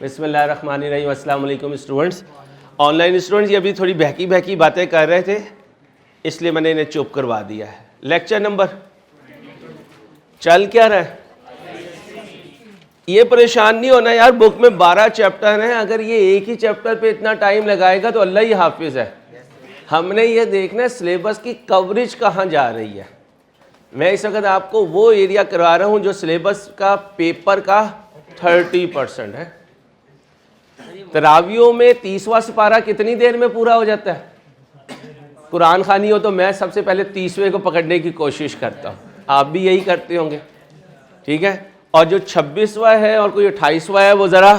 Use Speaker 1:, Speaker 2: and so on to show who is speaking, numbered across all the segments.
Speaker 1: बिस्मिल्लाहिर्रहमानिर्रहीम। अस्सलाम वालेकुम स्टूडेंट्स। ऑनलाइन स्टूडेंट्स ये अभी थोड़ी बहकी बहकी बातें कर रहे थे, इसलिए मैंने इन्हें चुप करवा दिया है। लेक्चर नंबर चल क्या रहा है? ये परेशान नहीं होना यार, बुक में 12 चैप्टर हैं। अगर ये एक ही चैप्टर पे इतना टाइम लगाएगा तो अल्लाह ही हाफिज है। हमने ये देखना है सिलेबस की कवरेज कहाँ जा रही है। मैं इस वक्त आपको वो एरिया करवा रहा हूँ जो सिलेबस का पेपर का 30% है। तरावियों में 30वां सिपारा कितनी देर में पूरा हो जाता है? कुरान खानी हो तो मैं सबसे पहले 30वें को पकड़ने की कोशिश करता हूँ, आप भी यही करते होंगे, ठीक है। और जो 26वां है और कोई 28वां है वो ज़रा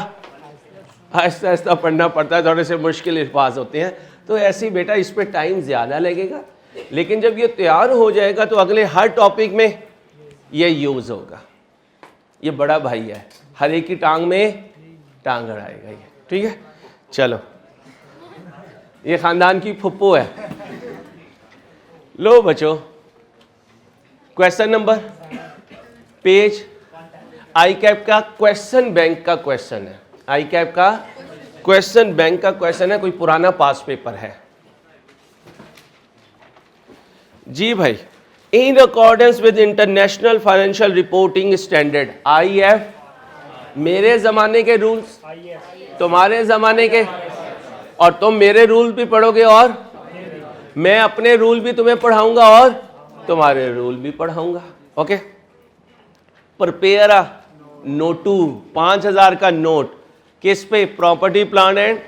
Speaker 1: आहिस्ता आहिस्ता पढ़ना पड़ता है, थोड़े से मुश्किल अल्फाज होते हैं। तो ऐसे ही बेटा इस पर टाइम ज़्यादा लगेगा, लेकिन जब ये तैयार हो जाएगा तो अगले हर टॉपिक में ये यूज़ होगा। ये बड़ा भाई है, हर एक की टांग में टांग अड़ाएगा ये, ठीक है। चलो, ये ख़ानदान की फुप्पो है। लो बच्चों, question number page I cap का क्वेश्चन बैंक का क्वेश्चन है। आई कैप का क्वेश्चन बैंक का क्वेश्चन है, कोई पुराना पास पेपर है जी भाई। In accordance with international financial reporting standard IF, मेरे ज़माने के रूल्स, तुम्हारे ज़माने के, और तुम मेरे रूल भी पढ़ोगे और मैं अपने रूल भी तुम्हें पढ़ाऊंगा और तुम्हारे रूल भी पढ़ाऊंगा। ओके। प्रिपेयर अ नोटू 5000 का नोट, किस पे? Property plan and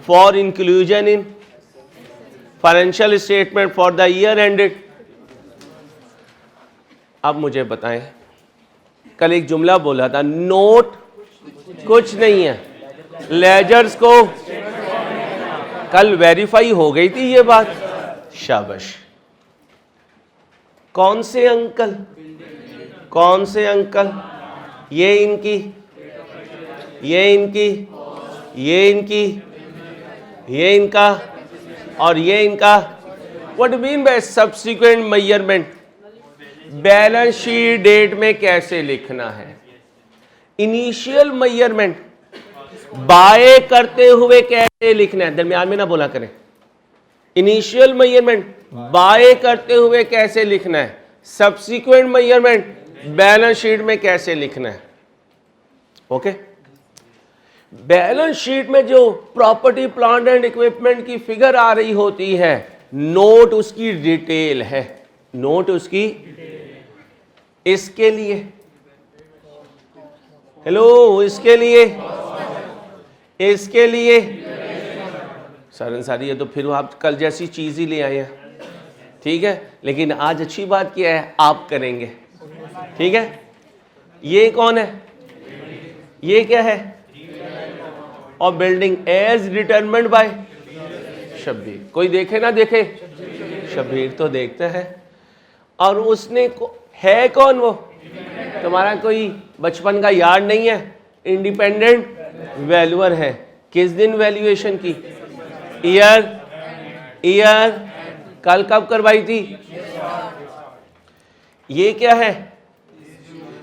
Speaker 1: for inclusion in financial statement for the year ended. अब मुझे बताएं, कल एक जुमला बोला था, नोट कुछ नहीं है, लेजर्स को कल वेरीफाई हो गई थी ये बात, शाबाश। कौन से अंकल? कौन से अंकल? ये इनकी, ये इनकी, ये इनकी, ये इनका और ये इनका। What mean by subsequent measurement? Balance sheet date में कैसे लिखना है? इनिशियल मेजरमेंट बाय करते हुए कैसे लिखना है? दरमियान में ना बोला करें। इनिशियल मेजरमेंट बाय करते हुए कैसे लिखना है? सब्सिक्वेंट मेजरमेंट बैलेंस शीट में कैसे लिखना है? ओके। बैलेंस शीट में जो प्रॉपर्टी प्लांट एंड इक्विपमेंट की फिगर आ रही होती है, नोट उसकी डिटेल है, नोट उसकी। इसके लिए, हेलो, इसके लिए, इसके लिए सरन सारी, ये तो फिर आप कल जैसी चीज ही ले आए हैं, ठीक है। लेकिन आज अच्छी बात क्या है, आप करेंगे, ठीक है। ये कौन है? ये क्या है? और building as determined by Shabbir. कोई देखे ना देखे, शब्बीर तो देखता है। और उसने है कौन? वो तुम्हारा कोई बचपन का यार नहीं है, इंडिपेंडेंट वैल्यूअर है। किस दिन वैल्यूएशन की? ईयर कल कब करवाई थी? ये क्या है?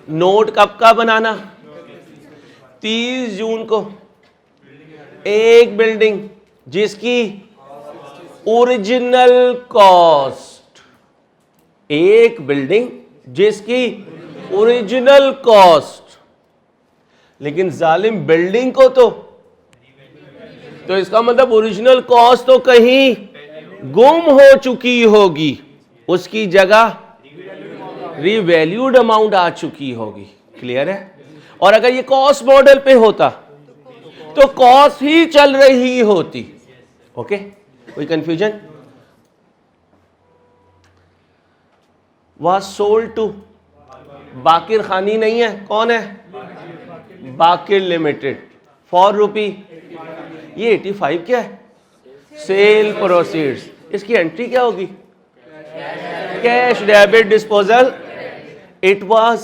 Speaker 1: नोट कब का बनाना? 30 जून को। एक बिल्डिंग जिसकी ओरिजिनल कॉस्ट, एक बिल्डिंग जिसकी ओरिजिनल कॉस्ट, लेकिन जालिम बिल्डिंग को तो इसका मतलब ओरिजिनल कॉस्ट तो कहीं गुम हो चुकी होगी, उसकी जगह रिवैल्यूड अमाउंट आ चुकी होगी। क्लियर है? और अगर ये कॉस्ट मॉडल पे होता तो कॉस्ट ही चल रही होती। ओके, कोई कंफ्यूजन? वाज सोल्ड टू बाकिर खानी नहीं है, कौन है? बाकिर लिमिटेड फॉर रुपी, ये 85 क्या है? Cell proceeds. इसकी एंट्री क्या होगी? Cash debit disposal. It was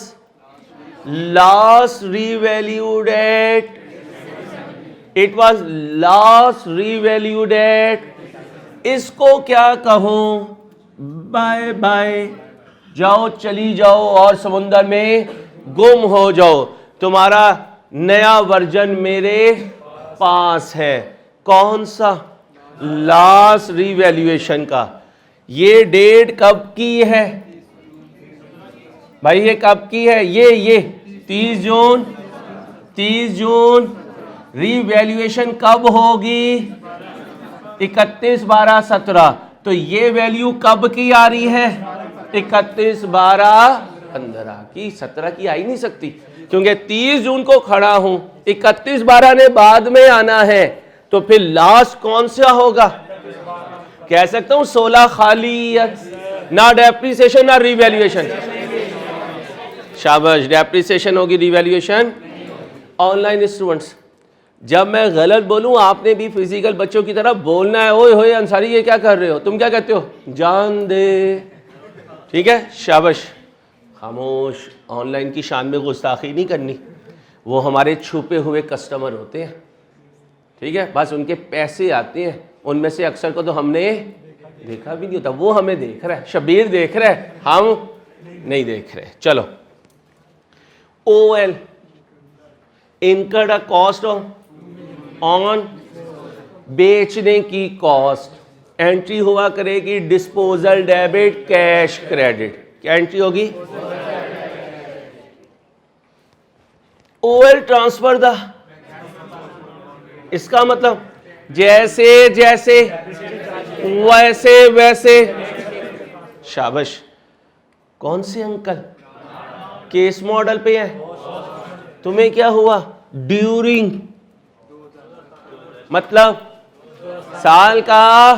Speaker 1: last revalued at, it was last revalued at, इसको क्या कहूं? बाय बाय, जाओ चली जाओ और समुंदर में गुम हो जाओ। तुम्हारा नया वर्जन मेरे पास है। कौन सा? लास्ट रिवैल्यूएशन का। ये डेट कब की है भाई? ये कब की है? ये 30 जून। 30 जून। रिवैल्यूएशन कब होगी? 31/12/17। तो ये वैल्यू कब की आ रही है? 31/12/15 की। 17 की आ ही नहीं सकती, क्योंकि 30 जून को खड़ा हूं, 31/12 ने बाद में आना है, तो फिर लास्ट कौन सा होगा? कह सकता हूं 16 खाली ईयर, ना डेप्रिसिएशन ना रिवैल्यूएशन। शाबाश, डेप्रिसिएशन होगी, रिवैल्यूएशन। ऑनलाइन स्टूडेंट्स, जब मैं गलत बोलूं आपने भी फिजिकल बच्चों की तरह बोलना है। ओए होए अंसारी ये क्या कर रहे हो? तुम क्या कहते हो? जान दे। ठीक है, शाबाश। खामोश। ऑनलाइन की शान में गुस्ताखी नहीं करनी, वो हमारे छुपे हुए कस्टमर होते हैं। ठीक है, बस उनके पैसे आते हैं, उनमें से अक्सर को तो हमने देखा भी नहीं होता। वो हमें देख रहा है, शबीर देख रहा है, हम नहीं देख रहे। चलो, OL incurred a cost on, बेचने की कॉस्ट। एंट्री हुआ करेगी डिस्पोजल डेबिट, कैश क्रेडिट। क्या एंट्री होगी? OL ट्रांसफर द, इसका मतलब जैसे जैसे वैसे वैसे। शाबाश। कौन से अंकल केस मॉडल पे है? तुम्हें क्या हुआ? ड्यूरिंग, मतलब साल का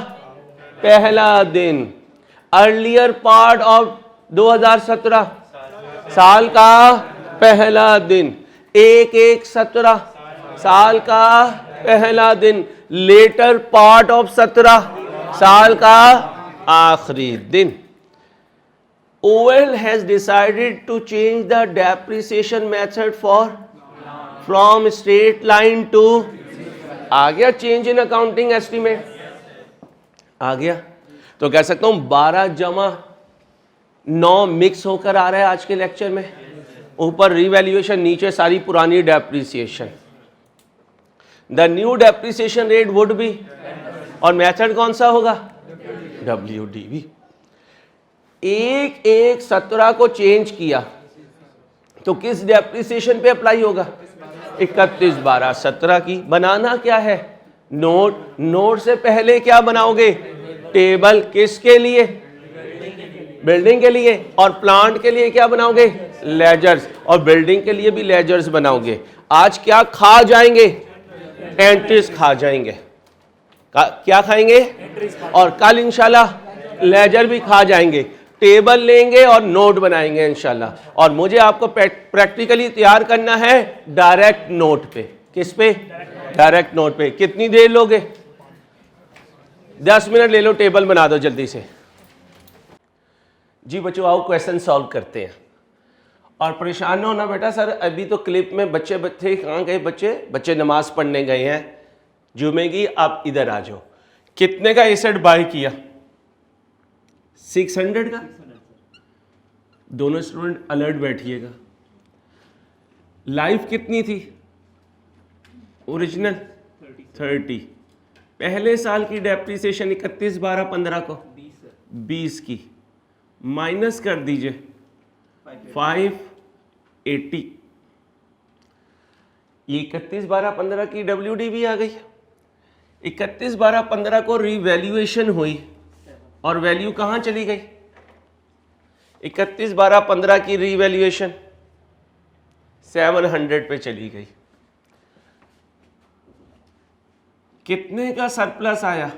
Speaker 1: पहला दिन। अर्लियर पार्ट ऑफ 2017, साल का पहला दिन। 1/1/17 साल का पहला दिन। लेटर पार्ट ऑफ 17 साल का आखिरी दिन। OL has decided to change the depreciation method from straight line to, आ गया चेंज इन अकाउंटिंग एस्टीमेट, आ गया। तो कह सकता हूं 12 जमा 9 मिक्स होकर आ रहा है आज के लेक्चर में। ऊपर रिवैल्यूएशन, नीचे सारी पुरानी depreciation. The new depreciation rate would be, और मेथड कौन सा होगा? WDV। 1/1/17 को चेंज किया तो किस डेप्रिसिएशन पे अप्लाई होगा? 31/12/17 की। बनाना क्या है? नोट। नोट से पहले क्या बनाओगे? टेबल। किसके लिए? बिल्डिंग के लिए। और प्लांट के लिए क्या बनाओगे? लेजर्स। और बिल्डिंग के लिए भी लेजर्स बनाओगे। आज क्या खा जाएंगे? एंट्रीज खा जाएंगे। क्या खाएंगे? और कल इंशाल्लाह लेजर भी खा जाएंगे। टेबल लेंगे और नोट बनाएंगे इंशाल्लाह। और मुझे आपको प्रैक्टिकली तैयार करना है डायरेक्ट नोट पे। किस पे? डायरेक्ट नोट पे। कितनी देर लोगे? 10 मिनट ले लो, टेबल बना दो जल्दी से। जी बच्चों, आओ क्वेश्चन सॉल्व करते हैं। और परेशान ना होना बेटा, सर अभी तो क्लिप में बच्चे थे, कहाँ गए बच्चे? बच्चे नमाज पढ़ने गए हैं जुमे की। आप इधर आ जाओ। कितने का एसेट बाय किया? 600 का। दोनों स्टूडेंट अलर्ट बैठिएगा। लाइफ कितनी थी? ओरिजिनल 30। पहले साल की डेप्रिसिएशन 31/12/15 को 20 की, माइनस कर दीजिए 580। ये 31/12/15 की WDV आ गई। 31/12/15 को रिवैल्यूएशन हुई और वैल्यू कहां चली गई? 31/12/15 की रिवैल्यूएशन 700 पे चली गई। कितने का सरप्लस आया?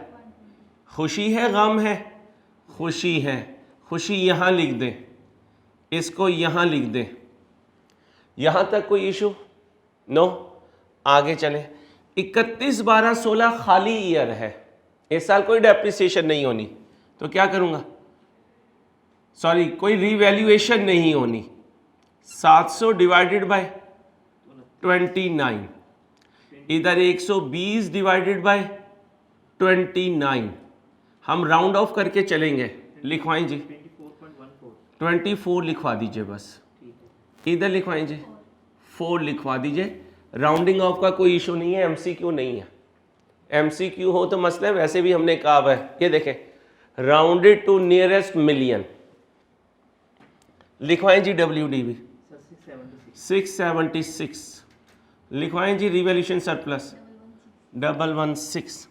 Speaker 1: खुशी है, गम है? खुशी है। खुशी यहां लिख दें, इसको यहां लिख दें। यहां तक कोई इशू? नो। आगे चलें। 31/12/16 खाली ईयर है, इस साल कोई डेप्रिसिएशन नहीं होनी, तो क्या करूंगा? सॉरी, कोई रिवैल्यूएशन नहीं होनी। 700 डिवाइडेड बाय 29, इधर 120 डिवाइडेड बाय 29। हम राउंड ऑफ करके चलेंगे। लिखवाएं जी, 24 लिखवा दीजिए बस। इधर लिखवाएं जी, 4 लिखवा दीजिए। राउंडिंग ऑफ का कोई इशू नहीं है, एमसीक्यू नहीं है। एमसीक्यू हो तो मसला है, वैसे भी हमने कहा है, ये देखें राउंडेड टू नियरेस्ट मिलियन। लिखवाएं जी WDV 676, लिखवाएं जी रिवैल्यूएशन सरप्लस 116।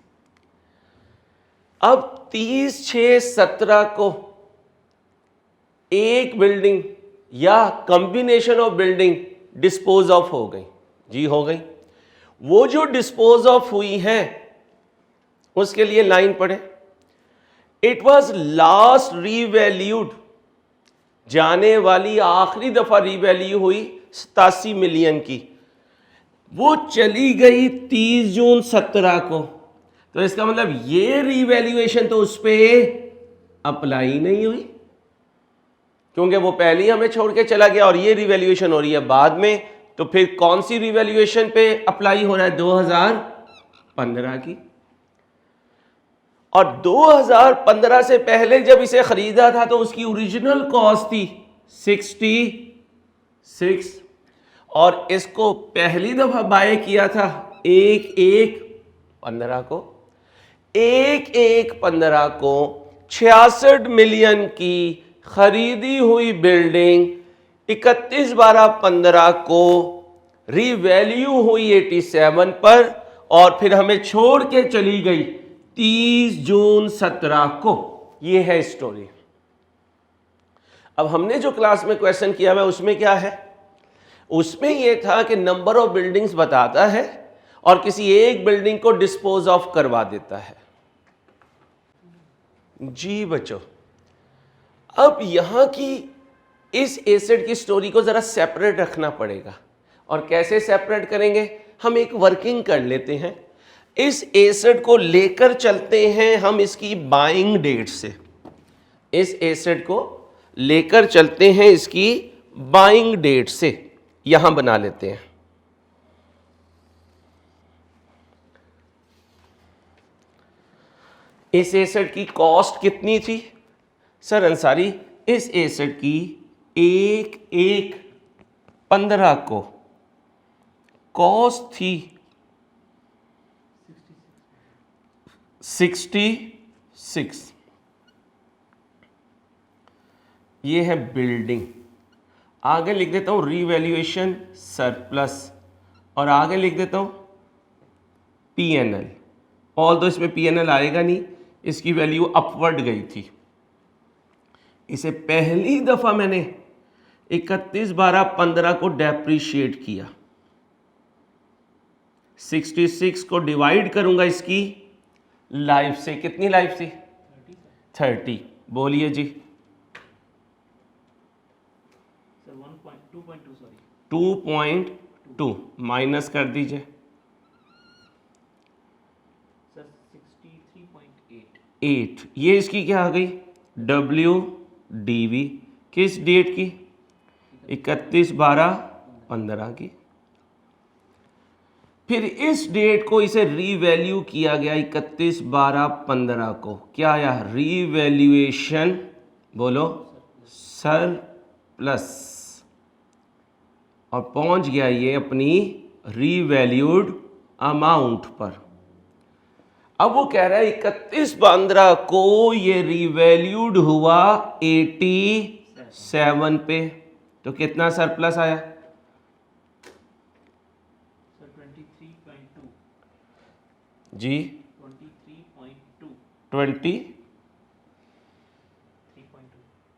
Speaker 1: अब 30/6/17 को एक बिल्डिंग या combination of building dispose of हो गई जी, हो गई। वो जो डिस्पोज ऑफ हुई है उसके लिए लाइन पढ़े, इट वॉज लास्ट रीवैल्यूड, जाने वाली आखिरी दफा रीवैल्यू हुई 87 मिलियन की, वो चली गई 30 जून 17 को। तो इसका मतलब ये रीवैल्यूएशन तो उस पर अप्लाई नहीं हुई, क्योंकि वो पहले ही हमें छोड़ के चला गया और ये रिवैल्यूएशन हो रही है बाद में। तो फिर कौन सी रिवैल्यूएशन पे अप्लाई हो रहा है? 2015 की। और 2015 से पहले जब इसे खरीदा था तो उसकी ओरिजिनल कॉस्ट थी 66, और इसको पहली दफा बाय किया था 1/1/15 को। 1/1/15 को 66 मिलियन की खरीदी हुई बिल्डिंग 31/12/15 को रीवैल्यू हुई 87 पर, और फिर हमें छोड़ के चली गई 30 जून 17 को। यह है स्टोरी। अब हमने जो क्लास में क्वेश्चन किया हुआ उसमें क्या है? उसमें यह था कि नंबर ऑफ बिल्डिंग्स बताता है और किसी एक बिल्डिंग को डिस्पोज ऑफ करवा देता है। जी बच्चों, अब यहां की इस एसेट की स्टोरी को जरा सेपरेट रखना पड़ेगा। और कैसे सेपरेट करेंगे? हम एक वर्किंग कर लेते हैं। इस एसेट को लेकर चलते हैं हम इसकी बाइंग डेट से। इस एसेट को लेकर चलते हैं इसकी बाइंग डेट से। यहां बना लेते हैं। इस एसेट की कॉस्ट कितनी थी? सर अंसारी, इस एसेट की 1/1/15 को कॉस्ट थी 66। ये है बिल्डिंग। आगे लिख देता हूं रीवैल्यूएशन सरप्लस, और आगे लिख देता हूं PNL। ऑल दो इसमें PNL आएगा नहीं, इसकी वैल्यू अपवर्ड गई थी। इसे पहली दफा मैंने 31/12/15 को डेप्रीशिएट किया। 66 को डिवाइड करूंगा इसकी लाइफ से। कितनी लाइफ थी? 30। बोलिए जी। 2.2 माइनस कर दीजिए। 63.8। ये इसकी क्या आ गई? WDV। किस डेट की? 31/12/15 की। फिर इस डेट को इसे रीवैल्यू किया गया 31/12/15 को। क्या आया? रीवैल्यूएशन, बोलो, सरप्लस, और पहुंच गया ये अपनी रीवैल्यूड अमाउंट पर। अब वो कह रहा है 31/15 को ये रीवैल्यूड हुआ 87 पे। तो कितना सरप्लस आया? 23.2 जी, 23.2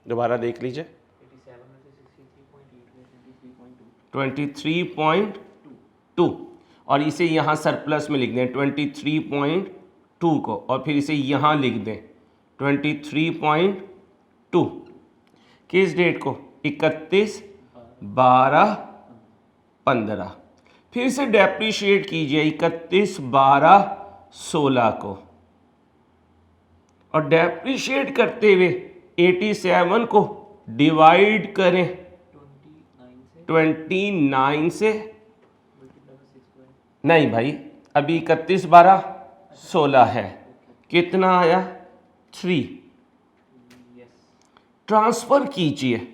Speaker 1: दोबारा देख लीजिए। 23.2, और इसे यहां सरप्लस में लिख दें 23.2 को, और फिर इसे यहां लिख दें 23.2। किस डेट को? 31/12/15। फिर से डेप्रीशिएट कीजिए 31/12/16 को, और डेप्रीशिएट करते हुए 87 को डिवाइड करें 29 से। नहीं भाई, अभी 31/12/16 है। कितना आया? 3। ट्रांसफर कीजिए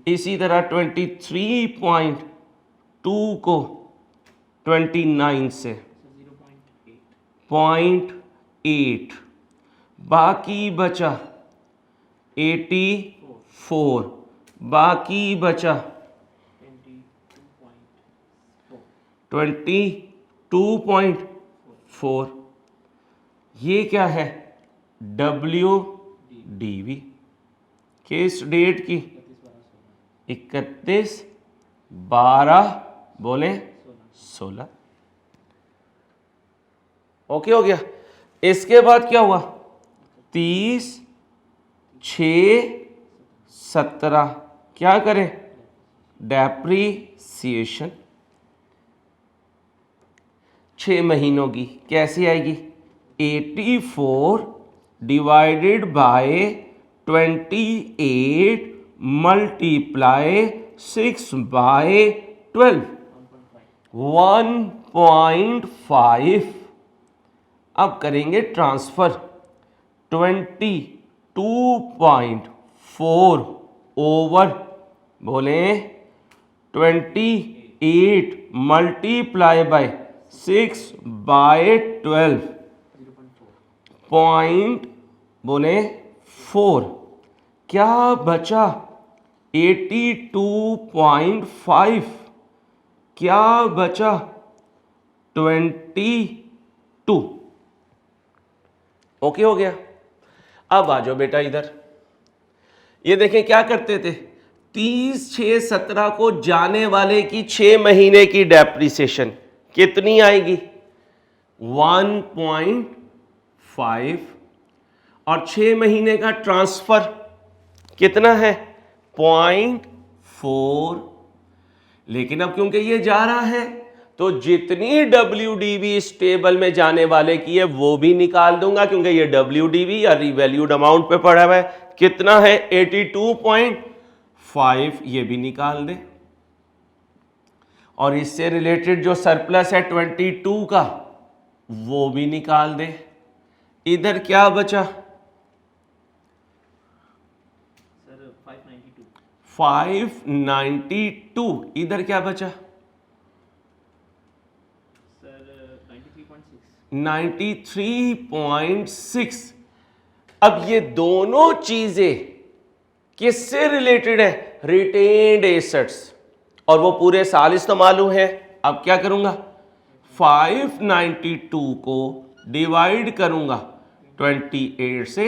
Speaker 1: इसी तरह 23.2 को 29 से 0.8, बाकी बचा 84, बाकी बचा 22.4। ये क्या है? WDV। किस डेट की? 31/12 बोले 16। ओके हो गया। इसके बाद क्या हुआ? 30/6/17 क्या करें? डेप्रीसिएशन 6 महीनों की कैसी आएगी? 84 डिवाइडेड बाय 28 मल्टीप्लाई 6/12 1.5। अब करेंगे ट्रांसफर 22.4 ओवर बोले 28 मल्टीप्लाई बाय 6/12 पॉइंट बोले 4। क्या बचा? 82.5। क्या बचा? 22। ओके हो गया। अब आ जाओ बेटा इधर। ये देखें क्या करते थे? 30/6/17 को जाने वाले की 6 महीने की डेप्रिसिएशन कितनी आएगी? 1.5 और 6 महीने का ट्रांसफर कितना है? 0.4। लेकिन अब क्योंकि ये जा रहा है तो जितनी WDV इस टेबल में जाने वाले की है वो भी निकाल दूंगा, क्योंकि ये WDV या रिवैल्यूड अमाउंट पे पड़ा हुआ है। कितना है? 82.5। ये भी निकाल दे। और इससे रिलेटेड जो सरप्लस है 22 का वो भी निकाल दे। इधर क्या बचा?
Speaker 2: सर 592।
Speaker 1: 592। इधर क्या बचा?
Speaker 2: सर 93.6।
Speaker 1: 93.6। अब ये दोनों चीजें किससे रिलेटेड है? रिटेन्ड एसेट्स, और वो पूरे साल इस्तेमाल हुए हैं। अब क्या करूंगा? 592 को डिवाइड करूंगा 28 से,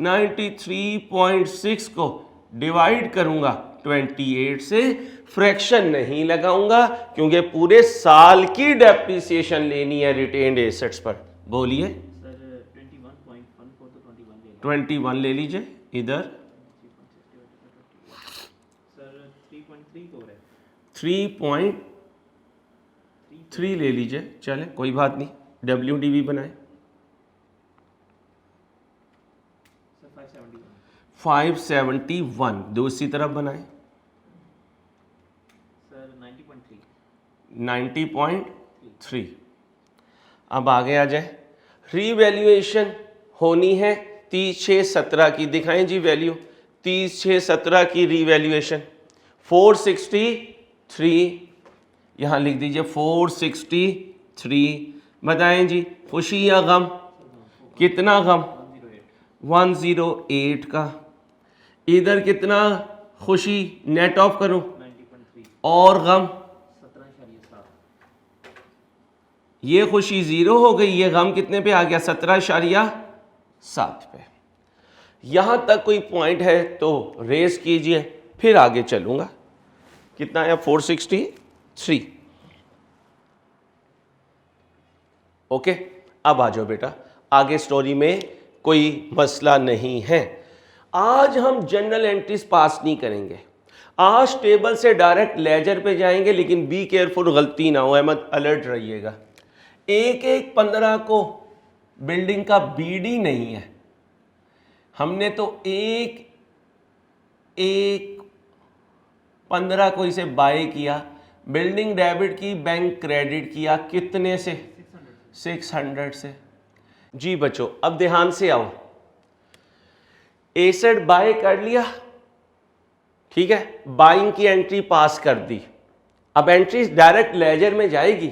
Speaker 1: 93.6 को डिवाइड करूंगा 28 से। फ्रैक्शन नहीं लगाऊंगा क्योंकि पूरे साल की डेप्रिसिएशन लेनी है रिटेन्ड एसेट्स पर। बोलिए।
Speaker 2: सर 21.14 तो
Speaker 1: 21 ले लीजिए इधर।
Speaker 2: सर 3.3 हो रहा है।
Speaker 1: 3.3 ले लीजिए, चले कोई बात नहीं। WDV बनाए।
Speaker 2: सर 571।
Speaker 1: 571 दूसरी तरफ बनाए।
Speaker 2: सर 90.3।
Speaker 1: 90.3। अब आगे आ जाए। रीवैल्यूएशन होनी है 30/6/17 की। दिखाएं जी वैल्यू 30/6/17 की रीवैल्यूएशन 463। यहां लिख दीजिए 463। बताएं जी, खुशी या गम? कितना गम? 108 का। इधर कितना खुशी? नेट ऑफ करूं
Speaker 2: 90.3।
Speaker 1: और गम?
Speaker 2: 17.7।
Speaker 1: ये खुशी 0 हो गई, ये गम कितने पे आ गया? 17.7 पे। यहां तक कोई पॉइंट है तो रेस कीजिए, फिर आगे चलूंगा। कितना है? 463। ओके, अब आ जाओ बेटा आगे। स्टोरी में कोई मसला नहीं है। आज हम जनरल एंट्रीज पास नहीं करेंगे। आज टेबल से डायरेक्ट लेजर पे जाएंगे, लेकिन बी केयरफुल, गलती ना हो, अहमद अलर्ट रहिएगा। 1/1/15 को बिल्डिंग का BD नहीं है। हमने तो 1/1/15 को इसे बाय किया, बिल्डिंग डेबिट की, बैंक क्रेडिट किया। कितने से? 600 से। जी बच्चों अब ध्यान से आओ। एसेट बाय कर लिया, ठीक है, बाइंग की एंट्री पास कर दी। अब एंट्री डायरेक्ट लेजर में जाएगी।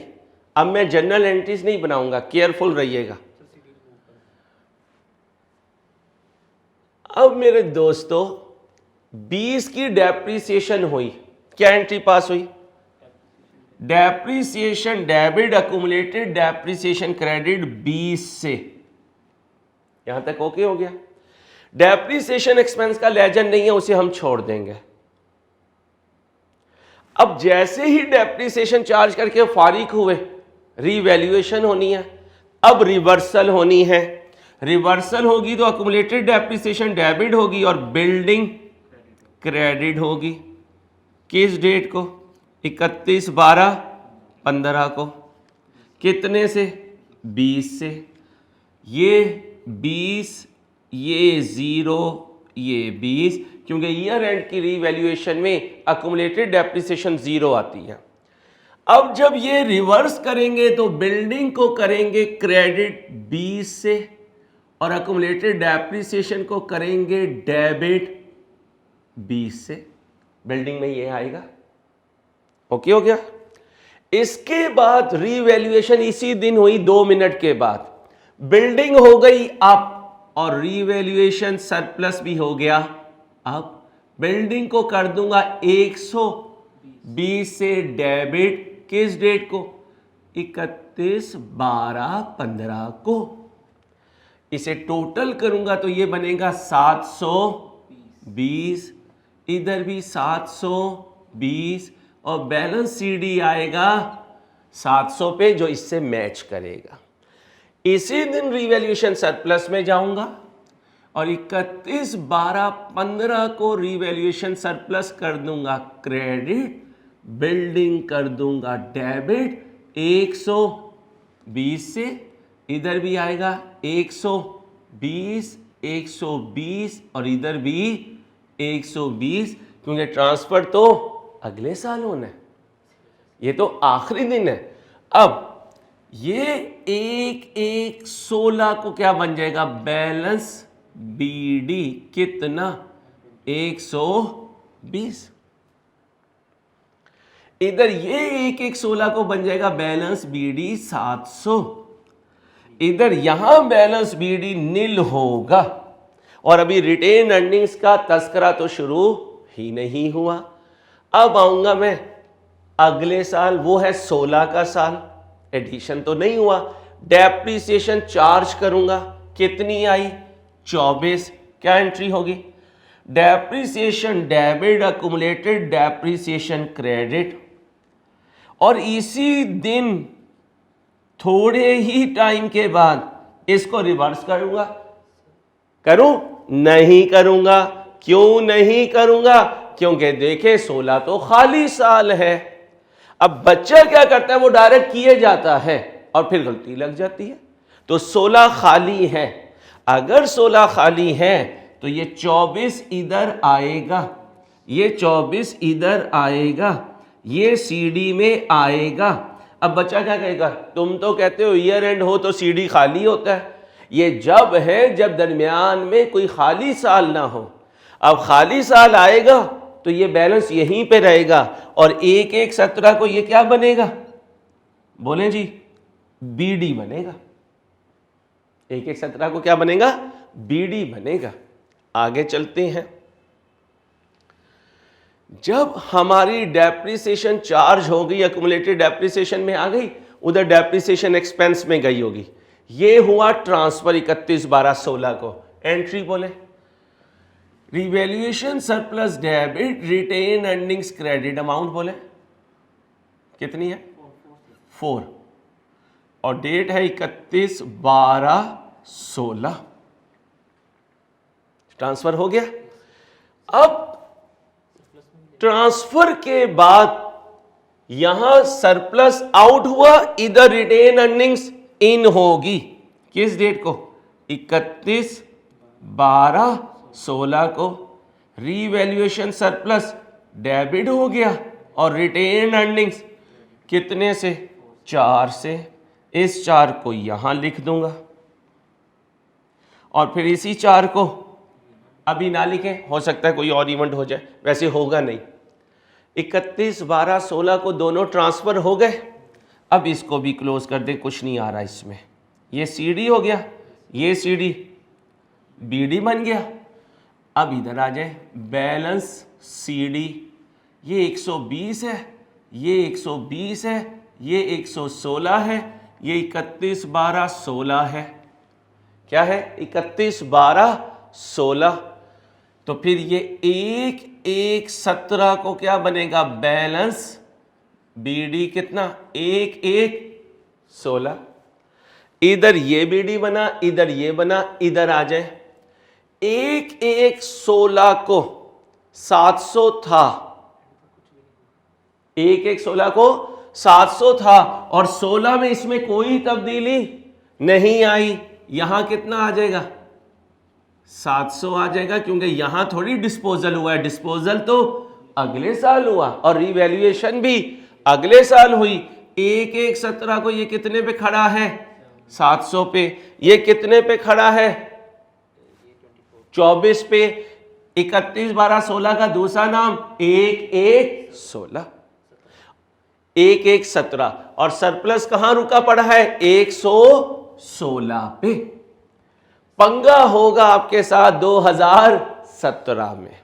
Speaker 1: अब मैं जनरल एंट्रीज नहीं बनाऊंगा, केयरफुल रहिएगा। अब मेरे दोस्तों 20 की डेप्रीसिएशन हुई, क्या एंट्री पास हुई? Depreciation debit accumulated depreciation credit 20 से, यहां तक ओके हो गया। डेप्रीसिएशन एक्सपेंस का लेजर नहीं है, उसे हम छोड़ देंगे। अब जैसे ही डेप्रीसिएशन चार्ज करके फारिग हुए, रीवैल्यूएशन होनी है, अब रिवर्सल होनी है। रिवर्सल होगी तो अकुमुलेटेड डेप्रीसिएशन डेबिट होगी और बिल्डिंग क्रेडिट होगी। किस डेट को? 31/12/15 को। कितने से? 20 से। ये 20, ये 0, ये 20, क्योंकि ईयर एंड की रीवैल्यूएशन में अकुमुलेटेड डेप्रीसिएशन 0 आती है। अब जब ये रिवर्स करेंगे तो बिल्डिंग को करेंगे क्रेडिट 20 से और अकुमुलेटेड डेप्रीसिएशन को करेंगे डेबिट 20 से। बिल्डिंग में ये आएगा, ओके हो गया। इसके बाद रीवैल्यूएशन इसी दिन हुई 2 मिनट के बाद, बिल्डिंग हो गई अप और रीवैल्यूएशन सरप्लस भी हो गया अब। बिल्डिंग को कर दूंगा 120 से डेबिट, किस डेट को? 31/12/15 को। इसे टोटल करूंगा तो ये बनेगा 720, इधर भी 720 और बैलेंस सीडी आएगा 700 पे, जो इससे मैच करेगा। इसी दिन रीवैल्यूएशन सरप्लस में जाऊंगा और 31/12/15 को रीवैल्यूएशन सरप्लस कर दूंगा क्रेडिट, बिल्डिंग कर दूंगा डेबिट 120 से, इधर भी आएगा 120, 120 और इधर भी 120, क्योंकि ट्रांसफर तो अगले साल होना है, ये तो आखिरी दिन है। अब ये 1/1/16 को क्या बन जाएगा? बैलेंस बीडी कितना? 120। इधर ये 1/1/16 को बन जाएगा बैलेंस बीडी 700। इधर यहां बैलेंस बीडी नील होगा और अभी रिटेन अर्निंग्स का तस्करा तो शुरू ही नहीं हुआ। अब आऊंगा मैं अगले साल, वो है 16 का साल, एडिशन तो नहीं हुआ। डेप्रीसिएशन चार्ज करूंगा, कितनी आई? 24। क्या एंट्री होगी? Depreciation debit accumulated depreciation credit, और इसी दिन थोड़े ही टाइम के बाद इसको रिवर्स करूंगा। करूं? नहीं करूंगा। क्यों नहीं करूंगा? क्योंकि देखे 16 तो खाली साल है। अब बच्चा क्या करता है, वो डायरेक्ट किए जाता है और फिर गलती लग जाती है। तो 16 खाली है। अगर 16 खाली है तो ये 24 इधर आएगा, ये 24 इधर आएगा, ये सीडी में आएगा। अब बच्चा क्या कहेगा? तुम तो कहते हो ईयर एंड हो तो सीडी खाली होता है। ये जब है जब दरमियान में कोई खाली साल ना हो। अब खाली साल आएगा तो ये बैलेंस यहीं पे रहेगा और 1/1/17 को ये क्या बनेगा? बोलें जी, बीडी बनेगा। 1/1/17 को क्या बनेगा? बीडी बनेगा। आगे चलते हैं। जब हमारी डेप्रीसिएशन चार्ज हो गई, अकुमुलेटेड डेप्रीसिएशन में आ गई, उधर डेप्रीसिएशन एक्सपेंस में गई होगी। ये हुआ ट्रांसफर 31/12/16 को। एंट्री बोले revaluation surplus debit retained earnings credit, amount बोले कितनी है? 4 और डेट है 31/12/16। ट्रांसफर हो गया। अब ट्रांसफर के बाद यहां सरप्लस आउट हुआ, इधर रिटेन अर्निंग्स इन होगी। किस डेट को? 31/12/16 को। रीवैल्यूएशन सरप्लस डेबिट हो गया और रिटेन अर्निंग्स कितने से? 4 से। इस 4 को यहां लिख दूंगा और फिर इसी 4 को अभी ना लिखें, हो सकता है कोई और इवेंट हो जाए, वैसे होगा नहीं। 31/12/16 को दोनों ट्रांसफर हो गए। अब इसको भी क्लोज कर दे, कुछ नहीं आ रहा इसमें। ये CD हो गया, ये CD, BD बन गया। अब इधर आ जाए, बैलेंस CD, ये 120 है, ये 120 है, ये 116 है, ये 31 12 16 है। क्या है? 31 12 16। तो फिर ये 1 1 17 को क्या बनेगा? बैलेंस BD कितना? 1 1 16। इधर ये BD बना, इधर ये बना, इधर आ जाए। 1 1 16 को 700 था, 1 1 16 को 700 था, और 16 में इसमें कोई तब्दीली नहीं आई। यहां कितना आ जाएगा? 700 आ जाएगा, क्योंकि यहां थोड़ी डिस्पोजल हुआ है, डिस्पोजल तो अगले साल हुआ और रिवैल्यूएशन भी अगले साल हुई। 1 1 17 को ये कितने पे खड़ा है? 700 पे। ये कितने पे खड़ा है? 24 पे। 31 12 16 का दूसरा नाम 1 1 16, 1 1 17, और सरप्लस कहां रुका पड़ा है? 116 पे। पंगा होगा आपके साथ 2017 में,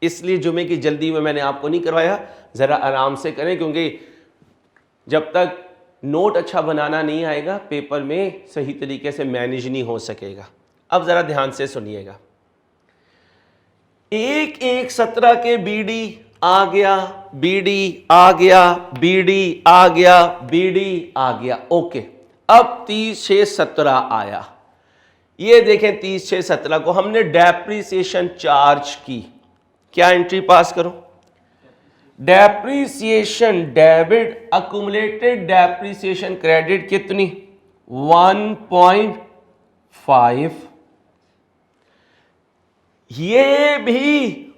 Speaker 1: इसलिए जुमे की जल्दी में मैंने आपको नहीं करवाया। जरा आराम से करें, क्योंकि जब तक नोट अच्छा बनाना नहीं आएगा पेपर में सही तरीके से मैनेज नहीं हो सकेगा। अब जरा ध्यान से सुनिएगा। 1 1 17 के BD आ गया, BD आ गया, BD आ गया, BD आ गया, ओके। अब 30 6 17 आया। ये देखें 30 6 17 को हमने डेप्रीसिएशन चार्ज की। क्या एंट्री पास करो? Depreciation debit, accumulated depreciation credit कितनी? 1.5। ये भी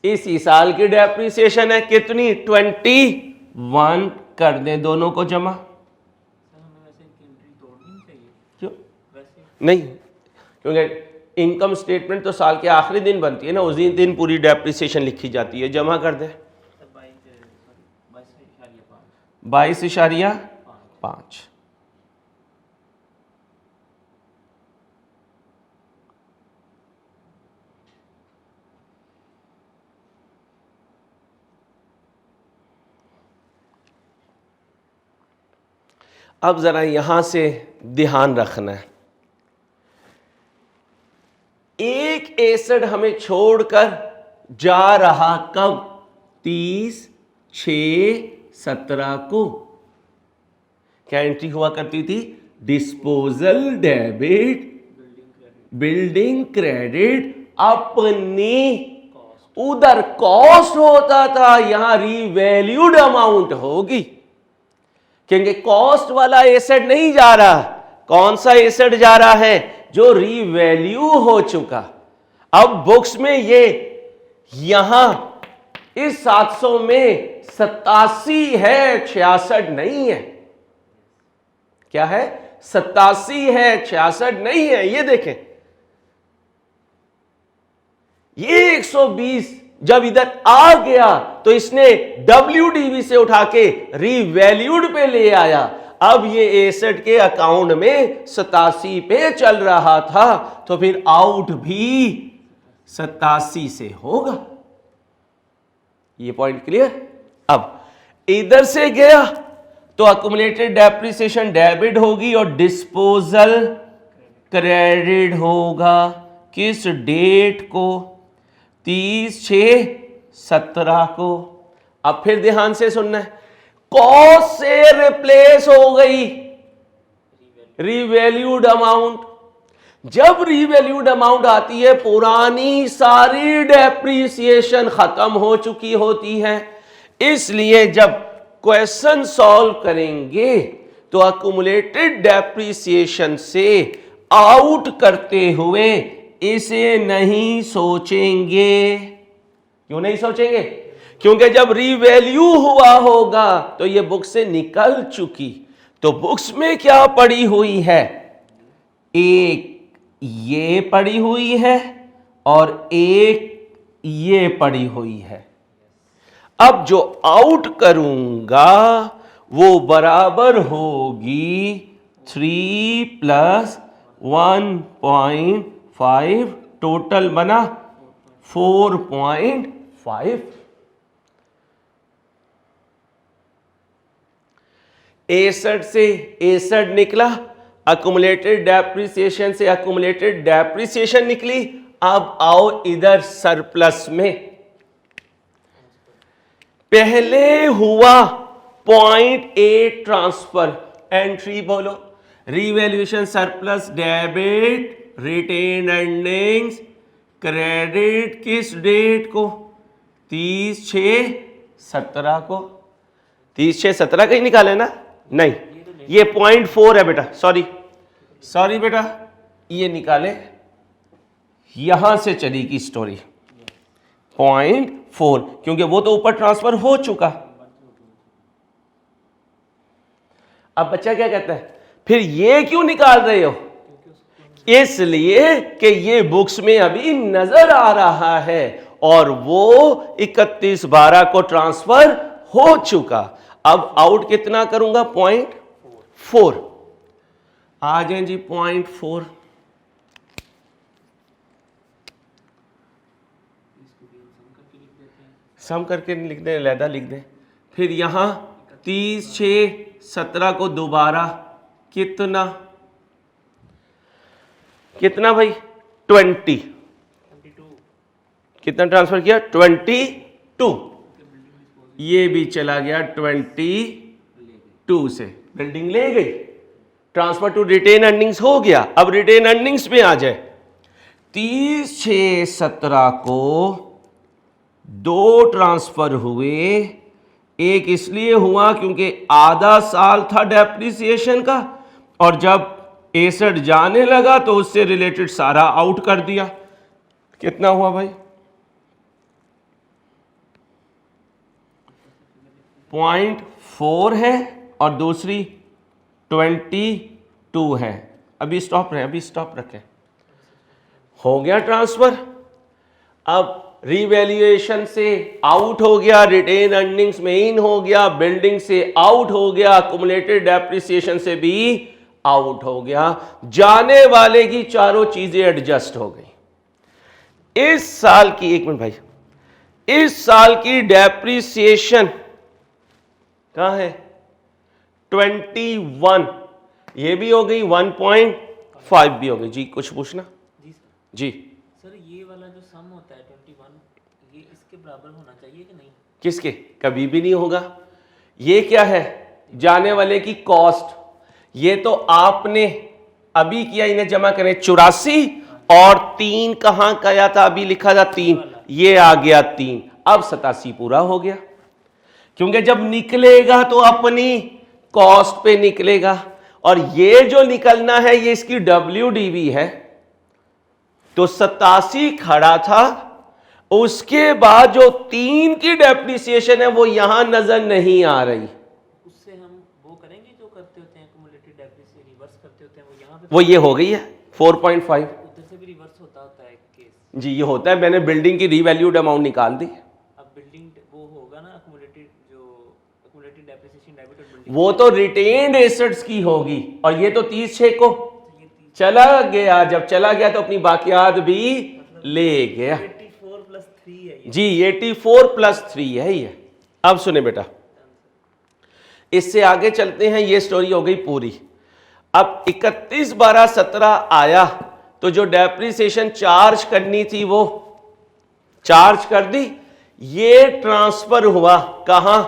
Speaker 1: इसी साल की डेप्रीसिएशन है, कितनी? 21। कर दें दोनों को जमा। क्यों? नहीं, क्योंकि इनकम स्टेटमेंट तो साल के आखिरी दिन बनती है ना, उसी दिन पूरी डेप्रीसिएशन लिखी जाती है। जमा कर दे 22.5। अब जरा यहां से ध्यान रखना है, एक एसेट हमें छोड़कर जा रहा कब? 30 6 17 को। क्या एंट्री हुआ करती थी? डिस्पोजल डेबिट, बिल्डिंग क्रेडिट, अपनी उधर कॉस्ट होता था, यहां रीवैल्यूड अमाउंट होगी, क्योंकि कॉस्ट वाला एसेट नहीं जा रहा। कौन सा एसेट जा रहा है? जो रीवैल्यू हो चुका। अब बुक्स में ये यहां इस 700 में 87 है, 66 नहीं है। क्या है? 87 है, 66 नहीं है। ये देखें, ये 120 जब इधर आ गया तो इसने WDV से उठा के रीवैल्यूड पे ले आया। अब ये एसेट के अकाउंट में 87 पे चल रहा था, तो फिर आउट भी 87 से होगा। ये पॉइंट क्लियर? अब इधर से गया तो अकुमुलेटेड डेप्रिसिएशन डेबिट होगी और डिस्पोजल क्रेडिट होगा। किस डेट को? 30 6 17 को। अब फिर ध्यान से सुनना है, कॉस्ट से रिप्लेस हो गई रीवैल्यूड अमाउंट। जब रीवैल्यूड अमाउंट आती है, पुरानी सारी डेप्रीसिएशन खत्म हो चुकी होती है। इसलिए जब क्वेश्चन सॉल्व करेंगे तो अकुमुलेटेड डेप्रीसिएशन से आउट करते हुए इसे नहीं सोचेंगे। क्यों नहीं सोचेंगे? क्योंकि जब रीवैल्यू हुआ होगा तो ये बुक से निकल चुकी। तो बुक्स में क्या पड़ी हुई है? एक ये पड़ी हुई है और एक ये पड़ी हुई है। अब जो आउट करूंगा वो बराबर होगी 3 + 1.5, टोटल बना 4.5। एसड से एसड निकला, अक्यूमुलेटेड डेप्रिसिएशन से अक्यूमुलेटेड डेप्रिसिएशन निकली। अब आओ इधर सरप्लस में, पहले हुआ 0.8 ट्रांसफर, एंट्री बोलो, revaluation surplus debit retained earnings credit किस डेट को, 30/6/17 को। 30/6/17 का ही निकाले ना, नहीं ये 0.4 है बेटा, सॉरी बेटा, ये निकाले, यहां से चलेगी स्टोरी 0.4, क्योंकि वो तो ऊपर ट्रांसफर हो चुका। अब बच्चा क्या कहता है, फिर ये क्यों निकाल रहे हो, इसलिए कि ये बुक्स में अभी नजर आ रहा है और वो 31/12 को ट्रांसफर हो चुका। अब आउट कितना करूंगा, 0.4। आ जाए जी 0.4, सम करके लिख दें, अलहदा लिख दें। फिर यहां 30/6/17 को दोबारा कितना भाई, 20, कितना ट्रांसफर किया, 22। ये भी चला गया 22 से, बिल्डिंग ले गई, ट्रांसफर टू रिटेन अर्निंग्स हो गया। अब रिटेन अर्निंग्स में आ जाए, 30/6/17 को 2 ट्रांसफर हुए, एक इसलिए हुआ क्योंकि आधा साल था डेप्रिसिएशन का, और जब एसेट जाने लगा तो उससे रिलेटेड सारा आउट कर दिया। कितना हुआ भाई, 0.4 है और दूसरी 22 है। अभी स्टॉप रखें, हो गया ट्रांसफर। अब रीवैल्यूएशन से आउट हो गया, रिटेन अर्निंग्स में इन हो गया, बिल्डिंग से आउट हो गया, अक्यूमुलेटेड डेप्रिसिएशन से भी आउट हो गया, जाने वाले की चारों चीजें एडजस्ट हो गई। इस साल की, एक मिनट भाई, इस साल की डेप्रिसिएशन कहां है, 21, ये भी हो गई, 1.5 भी हो गई। जी कुछ पूछना, जी
Speaker 2: सर ये वाला जो सम होता है 21, ये इसके बराबर होना चाहिए कि नहीं?
Speaker 1: किसके, कभी भी नहीं होगा। ये क्या है, जाने वाले की कॉस्ट, ये तो आपने अभी किया, इन्हें जमा करें 84 और 3 कहां गया था, अभी लिखा था 3, ये आ गया 3, अब 87 पूरा हो गया, क्योंकि जब निकलेगा तो अपनी कॉस्ट पे निकलेगा, और ये जो निकलना है ये इसकी WDV है, तो 87 खड़ा था, उसके बाद जो 3 की डेप्रिसिएशन है वो यहां नजर नहीं आ रही,
Speaker 2: उससे हम वो करेंगे जो करते होते हैं एक्यूमुलेटेड डेप्रिसिएशन रिवर्स करते होते हैं, वो यहाँ पे
Speaker 1: वो ये हो गई है 4.5।
Speaker 2: उधर से भी रिवर्स होता है केस।
Speaker 1: जी ये होता है, मैंने बिल्डिंग की रीवैल्यूड अमाउंट निकाल दी।
Speaker 2: अब बिल्डिंग वो होगा ना एक्यूमुलेटेड डेप्रिसिएशन डेबिट और बिल्डिंग,
Speaker 1: वो तो रिटेन्ड एसेट्स की होगी, और ये तो 30/6 को चला गया, जब चला गया तो अपनी बाकियात भी ले गया।
Speaker 2: 84+3 है ये।
Speaker 1: जी 84+3 है ये। अब सुने बेटा, इससे आगे चलते हैं, ये स्टोरी हो गई पूरी। अब 31/12/17 आया तो जो डेप्रिसिएशन चार्ज करनी थी वो चार्ज कर दी, ये ट्रांसफर हुआ कहां,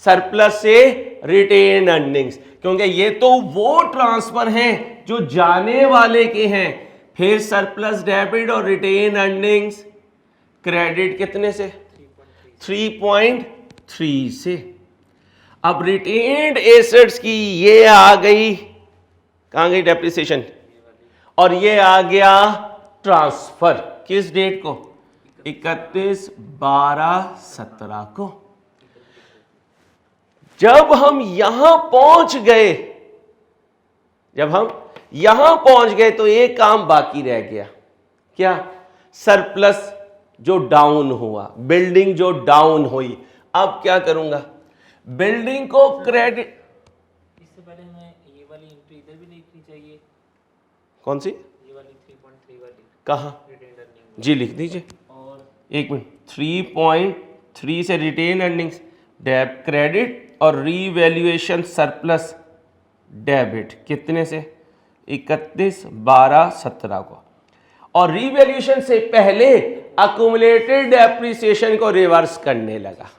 Speaker 1: सरप्लस से रिटेन अर्निंग्स, क्योंकि ये तो वो ट्रांसफर हैं जो जाने वाले के हैं। फिर सरप्लस डेबिट और रिटेन अर्निंग्स क्रेडिट कितने से, 3.3 से। अब रिटेन्ड एसेट्स की ये आ गई, कहां गई डेप्रिसिएशन, और ये आ गया ट्रांसफर किस डेट को, 31/12/17 को। जब हम यहां पहुंच गए, तो एक काम बाकी रह गया, क्या, सरप्लस जो डाउन हुआ, बिल्डिंग जो डाउन हुई। अब क्या करूंगा, बिल्डिंग को क्रेडिट,
Speaker 2: इससे पहले हमें ये वाली एंट्री इधर भी लिखनी चाहिए,
Speaker 1: कौन सी,
Speaker 2: ये वाली 3.3 वाली
Speaker 1: कहाँ,
Speaker 2: रिटेन्ड अर्निंग।
Speaker 1: जी लिख दीजिए।
Speaker 2: और
Speaker 1: एक मिनट, 3.3 से रिटेन अर्निंग्स डेब क्रेडिट और रीवैल्यूएशन सरप्लस डेबिट कितने से, 31, 12, 17 को। और रीवैल्यूएशन से पहले अक्यूमुलेटेड डेप्रिसिएशन को रिवर्स करने लगा।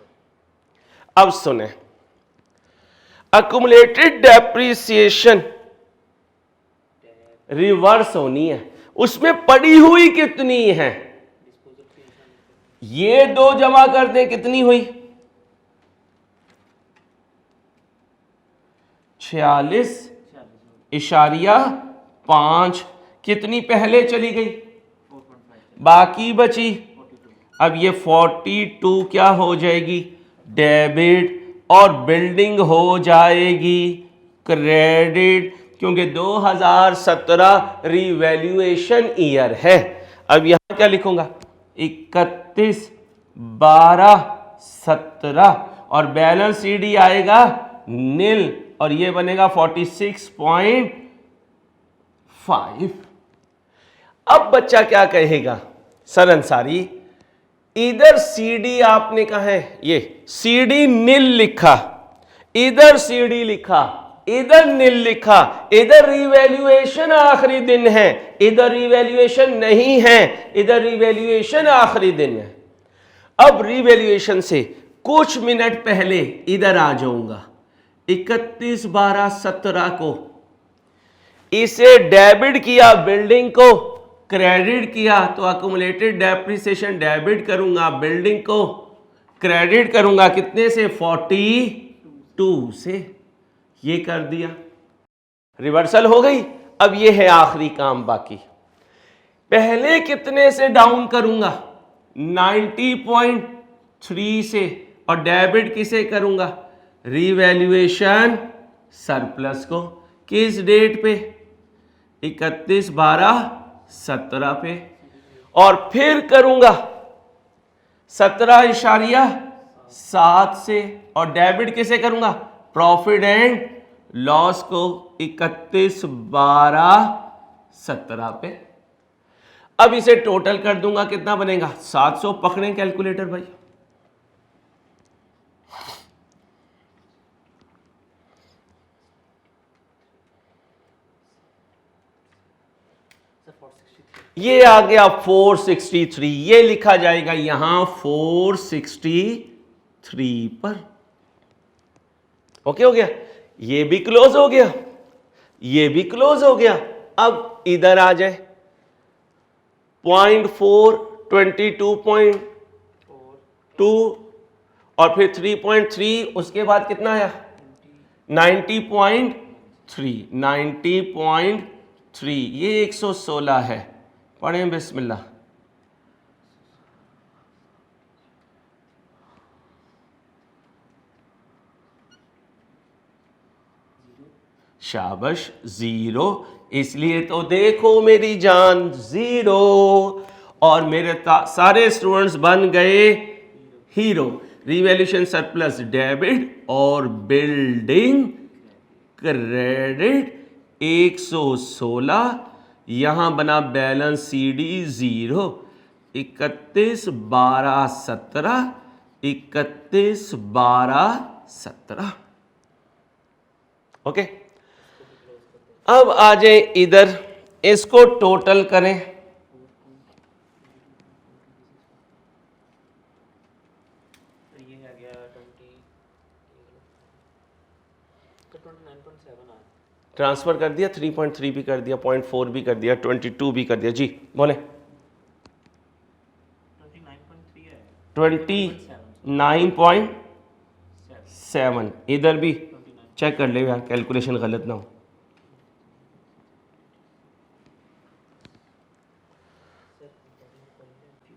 Speaker 1: अब सुने, अक्यूमुलेटेड डेप्रिसिएशन रिवर्स होनी है, उसमें पड़ी हुई कितनी है, ये 2 जमा कर दें, कितनी हुई 46.5, कितनी पहले चली गई, बाकी बची। अब ये 42 क्या हो जाएगी, डेबिट, और बिल्डिंग हो जाएगी क्रेडिट, क्योंकि 2017 रिवैल्यूएशन ईयर है। अब यहां क्या लिखूंगा, 31, 12, 17, और बैलेंस सीडी आएगा नील, और ये बनेगा 46.5। अब बच्चा क्या कहेगा, सर अंसारी इधर सीडी आपने कहा है, ये सीडी नील लिखा, इधर सीडी लिखा, इधर नील लिखा, इधर रिवैल्यूएशन आखिरी दिन है, इधर रिवैल्यूएशन नहीं है, इधर रिवैल्यूएशन आखिरी दिन है। अब रिवैल्यूएशन से कुछ मिनट पहले इधर आ जाऊंगा, 31, 12, 17 को इसे डेबिट किया, बिल्डिंग को क्रेडिट किया, तो अक्यूमुलेटेड डेप्रिसिएशन डेबिट करूंगा, बिल्डिंग को क्रेडिट करूंगा, कितने से, 42 से। ये कर दिया, रिवर्सल हो गई। अब ये है आखिरी काम बाकी। पहले कितने से डाउन करूंगा, 90.3 से, और डेबिट किसे करूंगा, रिवैल्यूएशन सरप्लस को, किस डेट पे, 31, 12, 17 पे, और फिर करूंगा 17.7 से, और डेबिट किसे करूंगा, प्रॉफिट एंड लॉस को, 31, 12, 17 पे। अब इसे टोटल कर दूंगा, कितना बनेगा, 700। पकड़ें कैलकुलेटर भाई, ये आ गया 463, ये लिखा जाएगा यहां 463 पर। ओके हो गया, ये भी क्लोज हो गया, ये भी क्लोज हो गया। अब इधर आ जाए, 0.4, 22.2, और फिर 3.3, उसके बाद कितना आया, 90.3, 90.3, ये 116 है। पढ़ें बिस्मिल्लाह। शाबाश, 0, इसलिए तो देखो मेरी जान 0, और मेरे सारे स्टूडेंट्स बन गए हीरो। रिवैल्यूएशन सरप्लस डेबिट और बिल्डिंग क्रेडिट 116, यहां बना बैलेंस सीडी 0, 31, 12, 17, 31, 12, 17। ओके, अब आ जाए इधर, इसको टोटल करें,
Speaker 2: तो ये आ गया 29.7 आ,
Speaker 1: ट्रांसफर कर दिया, 3.3 भी कर दिया, 0.4 भी कर दिया, 22 भी कर दिया। जी बोले,
Speaker 2: 29.3 है,
Speaker 1: 29.7, इधर भी चेक कर ले यार, कैलकुलेशन गलत ना हो।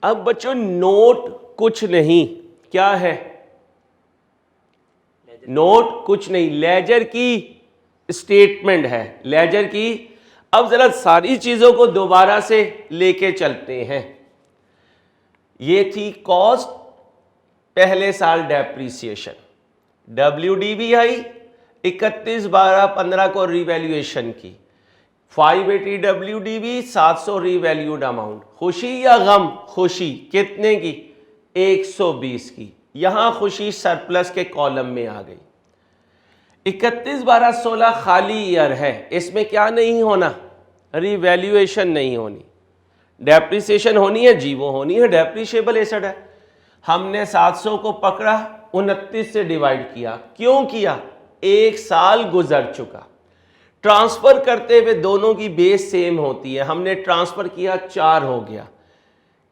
Speaker 1: अब बच्चों नोट कुछ नहीं, क्या है, नोट कुछ नहीं, लेजर की स्टेटमेंट है, लेजर की। अब जरा सारी चीजों को दोबारा से लेके चलते हैं। ये थी कॉस्ट, पहले साल डेप्रीसिएशन, WDV आई 31/12/15 को रिवैल्यूएशन की 580 WDV 700 रिवैल्यूड अमाउंट। खुशी या गम? खुशी। कितने की? 120 की। यहां खुशी सरप्लस के कॉलम में आ गई। 31/12/16 खाली ईयर है, इसमें क्या नहीं होना? रिवैल्यूएशन नहीं होनी। डेप्रिसिएशन होनी है जी, वो होनी है, डेप्रिशिएबल एसेट है। हमने 700 को पकड़ा, 29 से डिवाइड किया। क्यों किया? एक साल गुजर चुका। ट्रांसफर करते हुए दोनों की बेस सेम होती है, हमने ट्रांसफर किया 4 हो गया।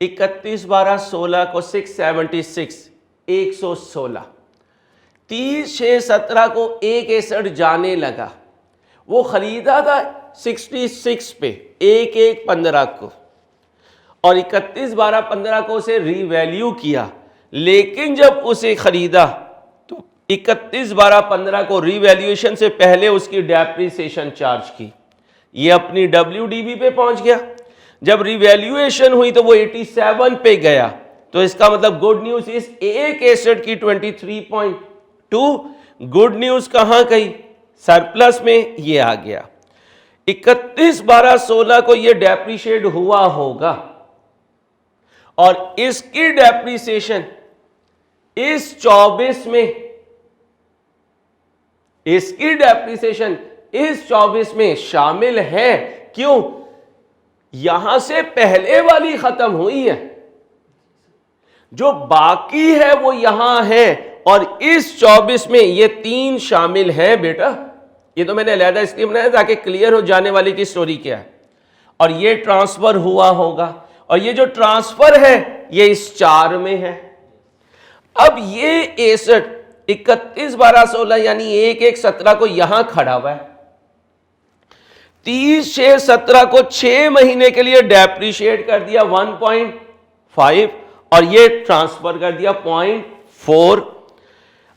Speaker 1: 31/12/16 को 676 116। 30/6/17 को एक एसेट जाने लगा, वो खरीदा था 66 पे 1/1/15 को, और 31/12/15 को उसे रीवैल्यू किया। लेकिन जब उसे खरीदा तो 31/12/15 को रीवैल्यूएशन से पहले उसकी डेप्रिसिएशन चार्ज की, ये अपनी WDV पे पहुंच गया। जब रिवैल्यूएशन हुई तो वो 87 पे गया। तो इसका मतलब गुड न्यूज इस एक एसेट की 23.2, गुड न्यूज कहां गई? सरप्लस में, ये आ गया। 31/12/16 को ये डेप्रिशिएट हुआ होगा, और इसकी डेप्रिसिएशन इस 24 में, इसकी डेप्रिसिएशन इस 24 में शामिल है। क्यों? यहां से पहले वाली खत्म हुई है, जो बाकी है वो यहां है, और इस 24 में ये 3 शामिल है बेटा। ये तो मैंने अलहदा इसलिए बनाया ताकि क्लियर हो जाने वाली की स्टोरी क्या है। और ये ट्रांसफर हुआ होगा, और ये जो ट्रांसफर है ये इस 4 में है। अब ये एसेट 31/12/16 यानी 1/1/17 को यहां खड़ा हुआ है। 30/6/17 को 6 महीने के लिए डेप्रिशिएट कर दिया 1.5, और ये ट्रांसफर कर दिया 0.4।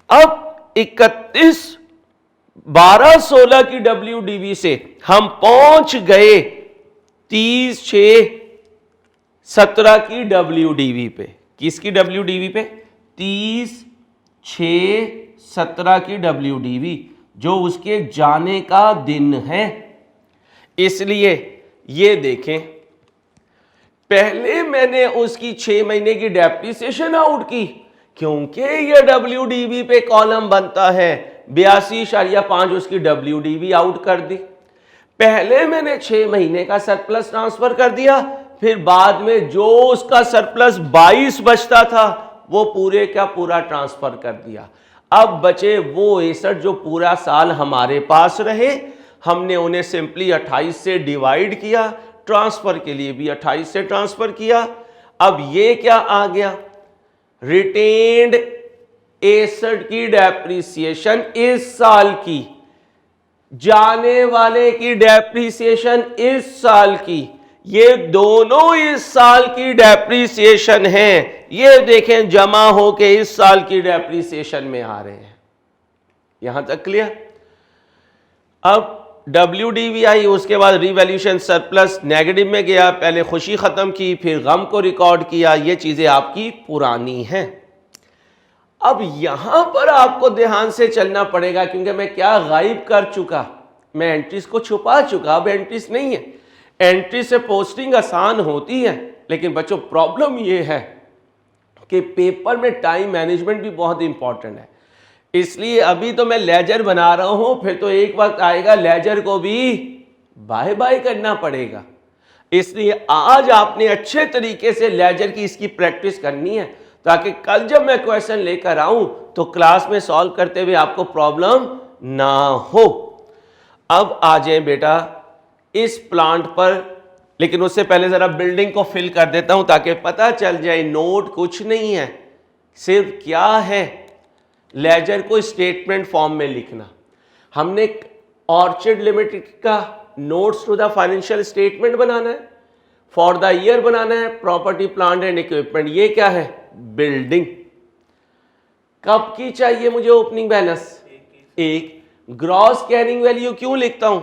Speaker 1: अब 31/12/16 की WDV से हम पहुंच गए 30/6/17 की WDV पे। किसकी WDV पे? 30/6/17 की WDV, जो उसके जाने का दिन है। इसलिए ये देखें, पहले मैंने उसकी 6 महीने की डेप्रिसिएशन आउट की, क्योंकि ये WDV पे कॉलम बनता है, 82.5 उसकी WDV आउट कर दी। पहले मैंने 6 महीने का सरप्लस ट्रांसफर कर दिया, फिर बाद में जो उसका सरप्लस 22 बचता था वो पूरे का पूरा ट्रांसफर कर दिया। अब बचे वो एसेट जो पूरा साल हमारे पास रहे, हमने उन्हें सिंपली 28 से डिवाइड किया, ट्रांसफर के लिए भी 28 से ट्रांसफर किया। अब ये क्या आ गया? रिटेन्ड एसेट की डेप्रिसिएशन इस साल की, जाने वाले की डेप्रिसिएशन इस साल की, ये दोनों इस साल की डेप्रिसिएशन है। ये देखें जमा होके इस साल की डेप्रिसिएशन में आ रहे हैं। यहां तक क्लियर? अब WDV आई, उसके बाद रिवैल्यूएशन सरप्लस नेगेटिव में गया, पहले खुशी खत्म की, फिर गम को रिकॉर्ड किया। ये चीजें आपकी पुरानी हैं। अब यहां पर आपको ध्यान से चलना पड़ेगा, क्योंकि मैं क्या गायब कर चुका, मैं एंट्रीज को छुपा चुका। अब एंट्रीज नहीं है। एंट्री से पोस्टिंग आसान होती है, लेकिन बच्चों प्रॉब्लम ये है कि पेपर में टाइम मैनेजमेंट भी बहुत इंपॉर्टेंट है। इसलिए अभी तो मैं लेजर बना रहा हूं, फिर तो एक वक्त आएगा लेजर को भी बाय बाय करना पड़ेगा। इसलिए आज आपने अच्छे तरीके से लेजर की इसकी प्रैक्टिस करनी है, ताकि कल जब मैं क्वेश्चन लेकर आऊं तो क्लास में सॉल्व करते हुए आपको प्रॉब्लम ना हो। अब आ जाए बेटा इस प्लांट पर, लेकिन उससे पहले जरा बिल्डिंग को फिल कर देता हूं ताकि पता चल जाए। नोट कुछ नहीं है, सिर्फ क्या है, लेजर को स्टेटमेंट फॉर्म में लिखना। हमने ऑर्चिड लिमिटेड का notes to the financial statement बनाना है, फॉर द ईयर बनाना है, प्रॉपर्टी प्लांट एंड इक्विपमेंट। ये क्या है? बिल्डिंग। कब की चाहिए मुझे ओपनिंग बैलेंस? एक। ग्रॉस कैरिंग वैल्यू क्यों लिखता हूं?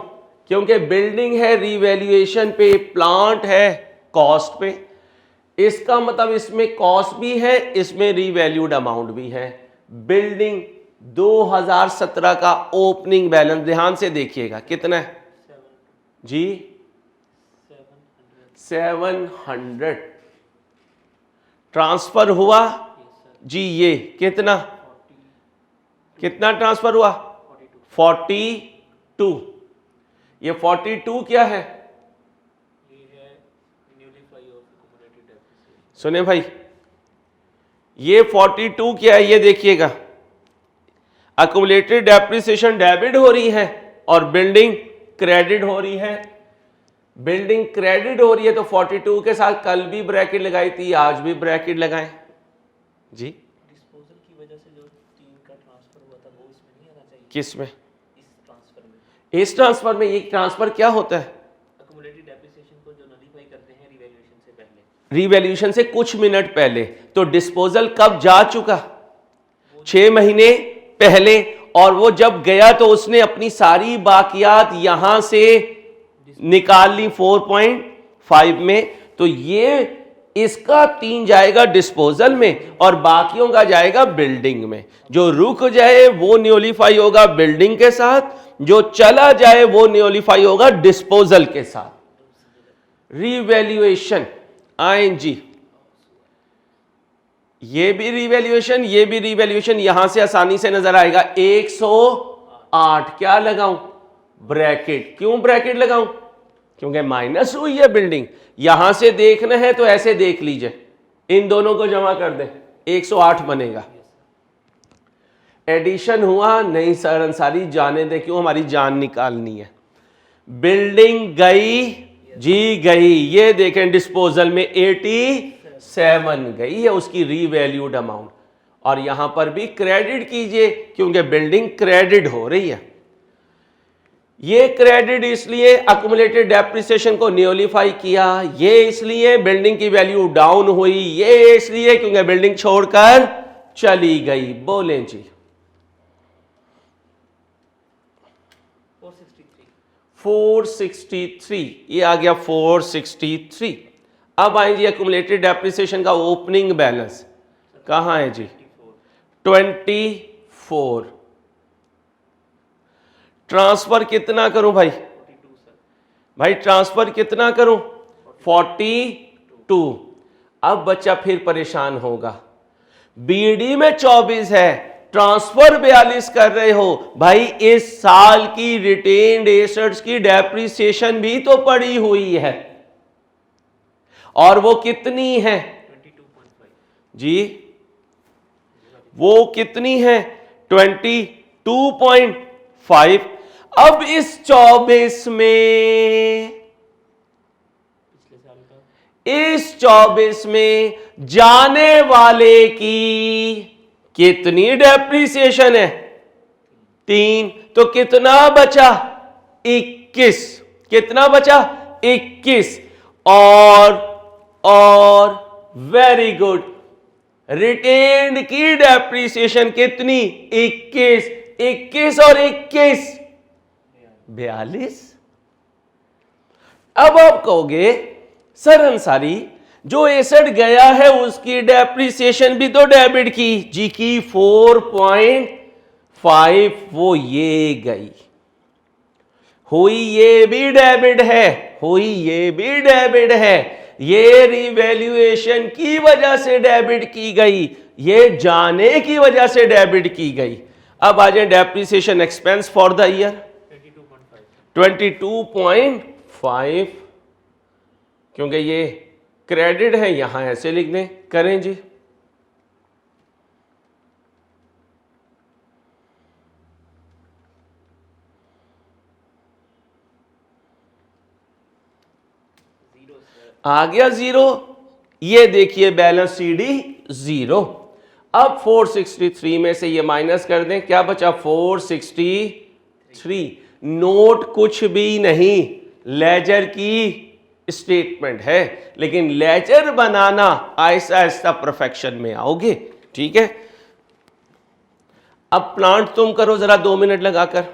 Speaker 1: क्योंकि बिल्डिंग है रिवैल्यूएशन पे, प्लांट है कॉस्ट पे। इसका मतलब इसमें कॉस्ट भी है, इसमें रीवैल्यूड अमाउंट भी है। बिल्डिंग 2017 का ओपनिंग बैलेंस ध्यान से देखिएगा कितना है जी? 700 ट्रांसफर हुआ जी। ये कितना ट्रांसफर हुआ? 42। ये 42 क्या है? सुने भाई, ये 42 क्या है? ये देखिएगा, अक्यूमुलेटेड डेप्रिसिएशन डेबिट हो रही है और बिल्डिंग क्रेडिट हो रही है। बिल्डिंग क्रेडिट हो रही है तो 42 के साथ कल भी ब्रैकेट लगाई थी, आज भी ब्रैकेट लगाएं जी।
Speaker 2: डिस्पोजल की वजह से जो 3 का ट्रांसफर हुआ था वो इसमें नहीं आना चाहिए।
Speaker 1: किस में?
Speaker 2: इस ट्रांसफर में।
Speaker 1: इस ट्रांसफर में। ये ट्रांसफर क्या होता है?
Speaker 2: एक्युमुलेटेड डेप्रिसिएशन को जो नलीफाई करते हैं रिवैल्यूएशन से पहले,
Speaker 1: रिवैल्यूएशन से कुछ मिनट पहले। तो डिस्पोजल कब जा चुका? 6 महीने पहले। और वो जब गया तो उसने अपनी सारी बाकियात यहां से निकाल ली 4.5 में। तो ये इसका 3 जाएगा डिस्पोजल में और बाकियों का जाएगा बिल्डिंग में। जो रुक जाए वो न्यूलिफाई होगा बिल्डिंग के साथ, जो चला जाए वो न्यूलिफाई होगा डिस्पोजल के साथ। रिवैल्यूएशन आईएनजी, ये भी रिवैल्यूएशन, ये भी रिवैल्यूएशन। यहां से आसानी से नजर आएगा 108। क्या लगाऊं? ब्रैकेट। क्यों ब्रैकेट लगाऊं? क्योंकि माइनस हुई है बिल्डिंग। यहां से देखना है तो ऐसे देख लीजिए, इन दोनों को जमा कर दें, 108 बनेगा। एडिशन हुआ नहीं सर अंसारी, जाने दे, क्यों? हमारी जान निकालनी है। बिल्डिंग गई जी, गई। ये देखें डिस्पोजल में 87 गई है उसकी रीवैल्यूड अमाउंट। और यहां पर भी क्रेडिट कीजिए क्योंकि बिल्डिंग क्रेडिट हो रही है। ये क्रेडिट इसलिए अक्यूमुलेटेड डेप्रिसिएशन को न्यूलिफाई किया, ये इसलिए बिल्डिंग की वैल्यू डाउन हुई, ये इसलिए क्योंकि बिल्डिंग छोड़कर चली गई। बोलें जी। 463, ये आ गया 463। अब आए जी अक्यूमुलेटेड डेप्रिसिएशन का ओपनिंग बैलेंस कहां है जी? 24। ट्रांसफर कितना करूं भाई? भाई ट्रांसफर कितना करूं? 42। अब बच्चा फिर परेशान होगा, बीडी में 24 है, ट्रांसफर 42 कर रहे हो। भाई इस साल की रिटेन्ड एसेट्स की डेप्रिसिएशन भी तो पड़ी हुई है, और वो कितनी है
Speaker 2: 22.5
Speaker 1: जी? वो कितनी है? 22.5। अब इस 24 में,
Speaker 2: पिछले साल का,
Speaker 1: इस 24 में जाने वाले की कितनी डेप्रिसिएशन है? 3। तो कितना बचा? 21। कितना बचा? 21। और वेरी गुड, रिटेन्ड की डेप्रिसिएशन कितनी? 21। 21 और 21 42। अब आप कहोगे सर अंसारी जो एसेट गया है उसकी डेप्रिसिएशन भी तो डेबिट की जी की 4.5, वो ये गई हुई, ये भी डेबिट है, हुई ये भी डेबिट है। ये रिवैल्यूएशन की वजह से डेबिट की गई, ये जाने की वजह से डेबिट की गई। अब आ जाए depreciation expense for the year 22.5, क्योंकि ये क्रेडिट है, यहां ऐसे लिख दें। करें जी। आ गया 0। ये देखिए बैलेंस सीडी 0। अब 463 में से ये माइनस कर दें, क्या बचा? 463। नोट कुछ भी नहीं, लेजर की स्टेटमेंट है, लेकिन लेजर बनाना आहिस्ता आहिस्ता परफेक्शन में आओगे। ठीक है, अब प्लांट तुम करो जरा 2 मिनट लगाकर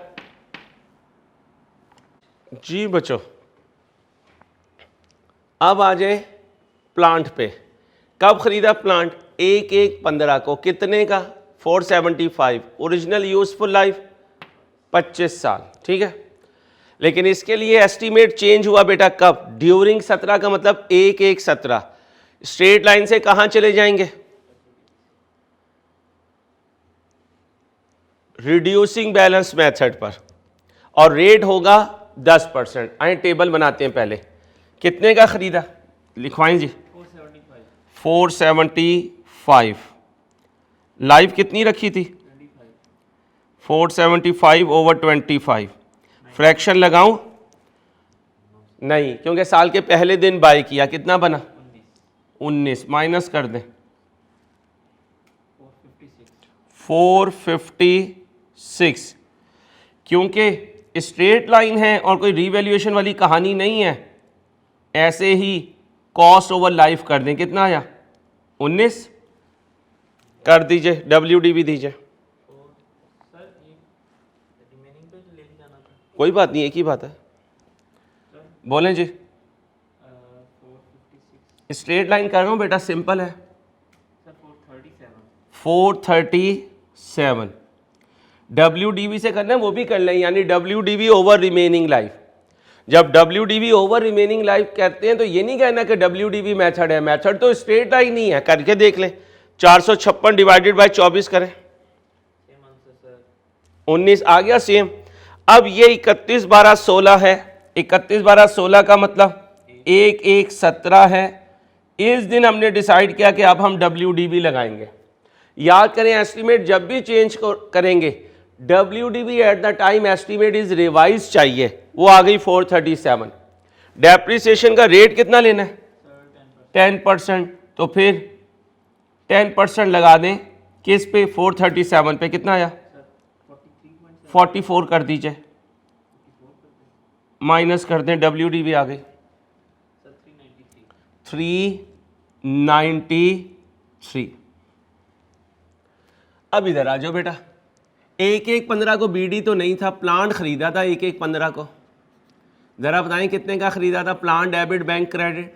Speaker 1: जी बच्चों। अब आ जाए प्लांट पे। कब खरीदा प्लांट? 1/1/15 को। कितने का? 475, ओरिजिनल यूजफुल लाइफ 25 साल, ठीक है। लेकिन इसके लिए एस्टीमेट चेंज हुआ बेटा कब? ड्यूरिंग 17 का मतलब 1/1/17। स्ट्रेट लाइन से कहां चले जाएंगे? रिड्यूसिंग बैलेंस मेथड पर, और रेट होगा 10%। आए टेबल बनाते हैं पहले। कितने का खरीदा? लिखवाएं जी। 475। लाइफ कितनी रखी थी? 475 ओवर 25। फ्रैक्शन लगाऊं? नहीं, क्योंकि साल के पहले दिन बाय किया। कितना बना? 19 माइनस कर दें 456। क्योंकि स्ट्रेट लाइन है और कोई रीवैल्यूएशन वाली कहानी नहीं है, ऐसे ही कॉस्ट ओवर लाइफ कर दें। कितना आया? 19 कर दीजिए। WDV दीजिए। कोई बात नहीं, एक ही बात है। बोलें जी। स्ट्रेट लाइन कर रहा हूं बेटा, सिंपल है। 437। WDV से करना है वो भी कर लें, यानी WDV ओवर रिमेनिंग लाइफ। जब WDV ओवर रिमेनिंग लाइफ कहते हैं तो ये नहीं कहना कि WDV मेथड है। मेथड तो स्ट्रेट लाइन ही है, करके देख लें। 456 डिवाइडेड बाय 24 करें, 19 आ गया सेम। अब ये 31/12/16 है। 31/12/16 का मतलब 1/1/17 है। इस दिन हमने डिसाइड किया कि अब हम WDV लगाएंगे। याद करें, एस्टीमेट जब भी चेंज करेंगे WDV at the time estimate is revise चाहिए। वो आ गई 437। डेप्रिसिएशन का रेट कितना लेना है? 10%। तो फिर 10% लगा दें किस पे? 437 पे। कितना आया? 44 कर दीजिए, माइनस कर दें, WDV आ गई 393। अब इधर आ जाओ बेटा। 1/1/15 को BD तो नहीं था, प्लांट खरीदा था 1/1/15 को। जरा बताएं कितने का खरीदा था? Plant debit bank credit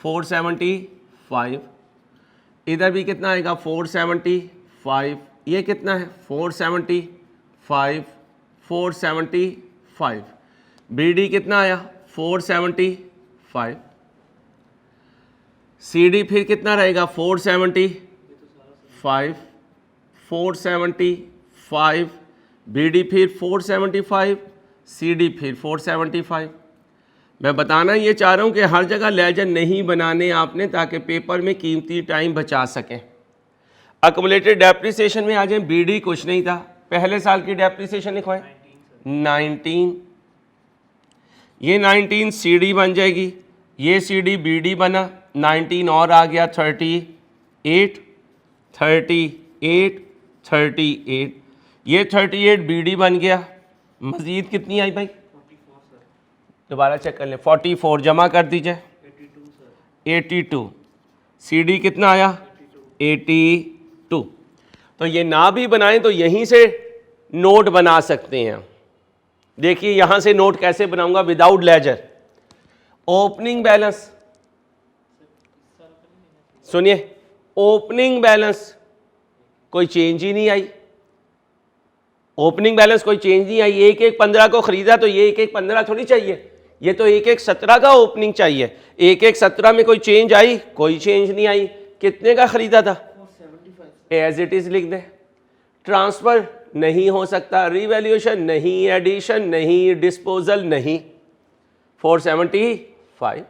Speaker 1: 475। इधर भी कितना आएगा? 475। ये कितना है? 475। 475। BD कितना आया? 475। CD फिर कितना रहेगा? 475। 475। BD फिर 475। CD फिर 475। मैं बताना ये चाह रहा हूँ कि हर जगह लेजर नहीं बनाने आपने, ताकि पेपर में कीमती टाइम बचा सकें। अक्मुलेटेड डेप्रिसिएशन में आ जाए। BD कुछ नहीं था, पहले साल की डेप्रिसिएशन लिखवाएं 19। ये 19 CD बन जाएगी, ये CD BD बना, 19 और आ गया 38। 38। ये 38 BD बन गया। मजीद कितनी आई भाई? दोबारा चेक कर लें। 44 जमा कर दीजिए 82। CD कितना आया? 82। तो ये ना भी बनाएं तो यहीं से नोट बना सकते हैं। देखिए यहां से नोट कैसे बनाऊंगा विदाउट लेजर। ओपनिंग बैलेंस, सुनिए, ओपनिंग बैलेंस कोई चेंज ही नहीं आई। ओपनिंग बैलेंस कोई चेंज नहीं आई। 1/1/15 को खरीदा तो ये 1/1/15 थोड़ी चाहिए, ये तो 1/1/17 का ओपनिंग चाहिए। 1/1/17 में कोई चेंज आई? कोई चेंज नहीं आई। कितने का खरीदा था? एज इट इज लिख दे। ट्रांसफर नहीं हो सकता, रिवैल्यूएशन नहीं, एडिशन नहीं, डिस्पोजल नहीं। 475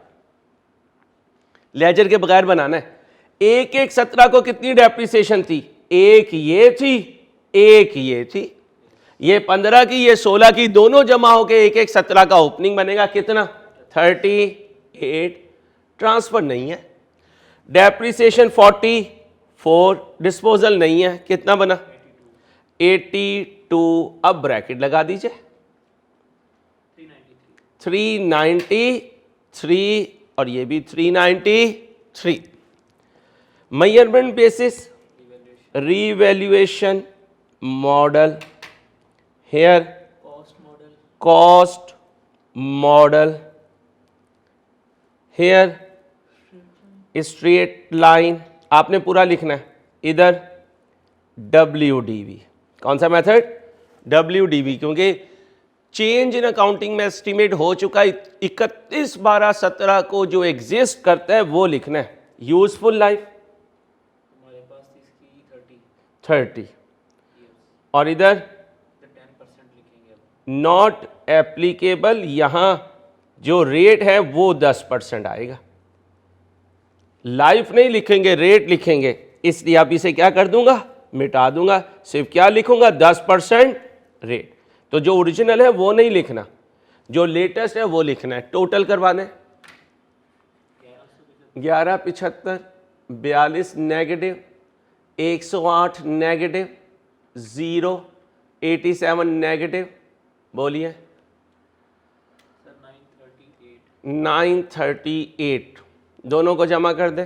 Speaker 1: लेजर के बगैर बनाना है। 1/1/17 को कितनी डेप्रिसिएशन थी? एक ये थी, एक ये थी। ये 15 की, ये 16 की, दोनों जमा होकर 1/1/17 का ओपनिंग बनेगा। कितना? 38। ट्रांसफर नहीं है। डेप्रिसिएशन 44, डिस्पोजल नहीं है। कितना बना? 82। अब ब्रैकेट लगा दीजिए 393 और ये भी 393। Measurement basis revaluation model, here cost model, here straight line. आपने पूरा लिखना है। इधर WDV। कौन सा मेथड? WDV, क्योंकि चेंज इन अकाउंटिंग में एस्टिमेट हो चुका है। 31/12/17 को जो एग्जिस्ट करता है वो लिखना है। यूजफुल लाइफ
Speaker 2: हमारे पास इसकी
Speaker 1: 30 और इधर
Speaker 2: 10% लिखेंगे अब।
Speaker 1: नॉट एप्लीकेबल, यहाँ जो रेट है वो 10% आएगा। लाइफ नहीं लिखेंगे, रेट लिखेंगे, इसलिए आप इसे क्या कर दूंगा? मिटा दूंगा। सिर्फ क्या लिखूंगा? 10% रेट। तो जो ओरिजिनल है वो नहीं लिखना, जो लेटेस्ट है वो लिखना है। टोटल करवाने 1175, 42 नेगेटिव, 108 नेगेटिव, 0, 87 नेगेटिव। बोलिए।
Speaker 2: सर 938
Speaker 1: 938 दोनों को जमा कर दे।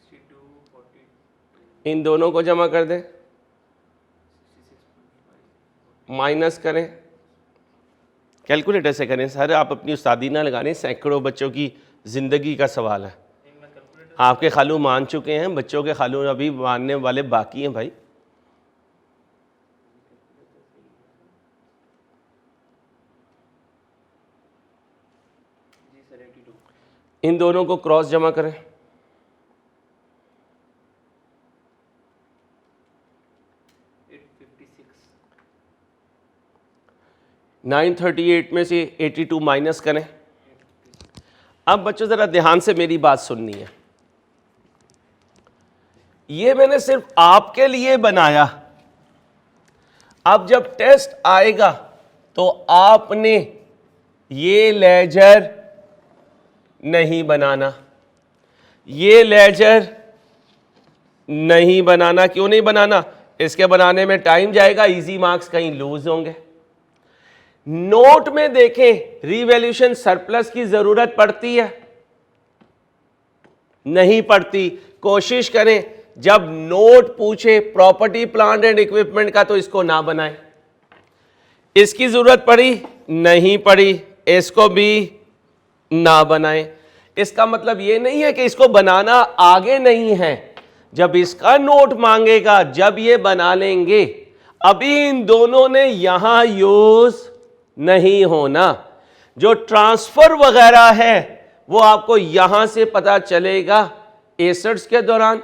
Speaker 2: 62 42
Speaker 1: इन दोनों को जमा कर दे, माइनस करें। कैलकुलेटर से करें सर, आप अपनी उस्तादी ना लगाने, सैकड़ों बच्चों की ज़िंदगी का सवाल है।
Speaker 2: मैं कैलकुलेटर
Speaker 1: आपके खालू मान चुके हैं, बच्चों के खालू अभी मानने वाले बाकी हैं भाई।
Speaker 2: जी सर 82
Speaker 1: इन दोनों को क्रॉस जमा करें।
Speaker 2: 856
Speaker 1: 938 में से 82 माइनस करें। अब बच्चों ज़रा ध्यान से मेरी बात सुननी है। ये मैंने सिर्फ आपके लिए बनाया। अब जब टेस्ट आएगा तो आपने ये लेजर नहीं बनाना, ये लेजर नहीं बनाना। क्यों नहीं बनाना? इसके बनाने में टाइम जाएगा, इजी मार्क्स कहीं लूज होंगे। नोट में देखें, रीवैल्यूएशन सरप्लस की जरूरत पड़ती है? नहीं पड़ती। कोशिश करें जब नोट पूछे प्रॉपर्टी प्लांट एंड इक्विपमेंट का तो इसको ना बनाएं। इसकी जरूरत पड़ी? नहीं पड़ी। इसको भी ना बनाएं। इसका मतलब ये नहीं है कि इसको बनाना आगे नहीं है। जब इसका नोट मांगेगा, जब ये बना लेंगे। अभी इन दोनों ने यहां यूज नहीं होना। जो ट्रांसफर वगैरह है वो आपको यहां से पता चलेगा एसेट्स के दौरान,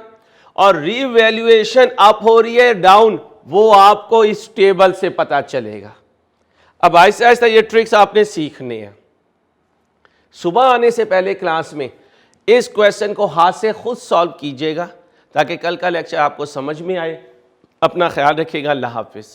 Speaker 1: और रीवैल्यूएशन अप हो रही है डाउन, वो आपको इस टेबल से पता चलेगा। अब आहिस्ता आहिस्ता ये ट्रिक्स आपने सीखने हैं। सुबह आने से पहले क्लास में इस क्वेश्चन को हाथ से खुद सॉल्व कीजिएगा ताकि कल का लेक्चर आपको समझ में आए। अपना ख्याल रखिएगा। अल्लाह हाफिज़।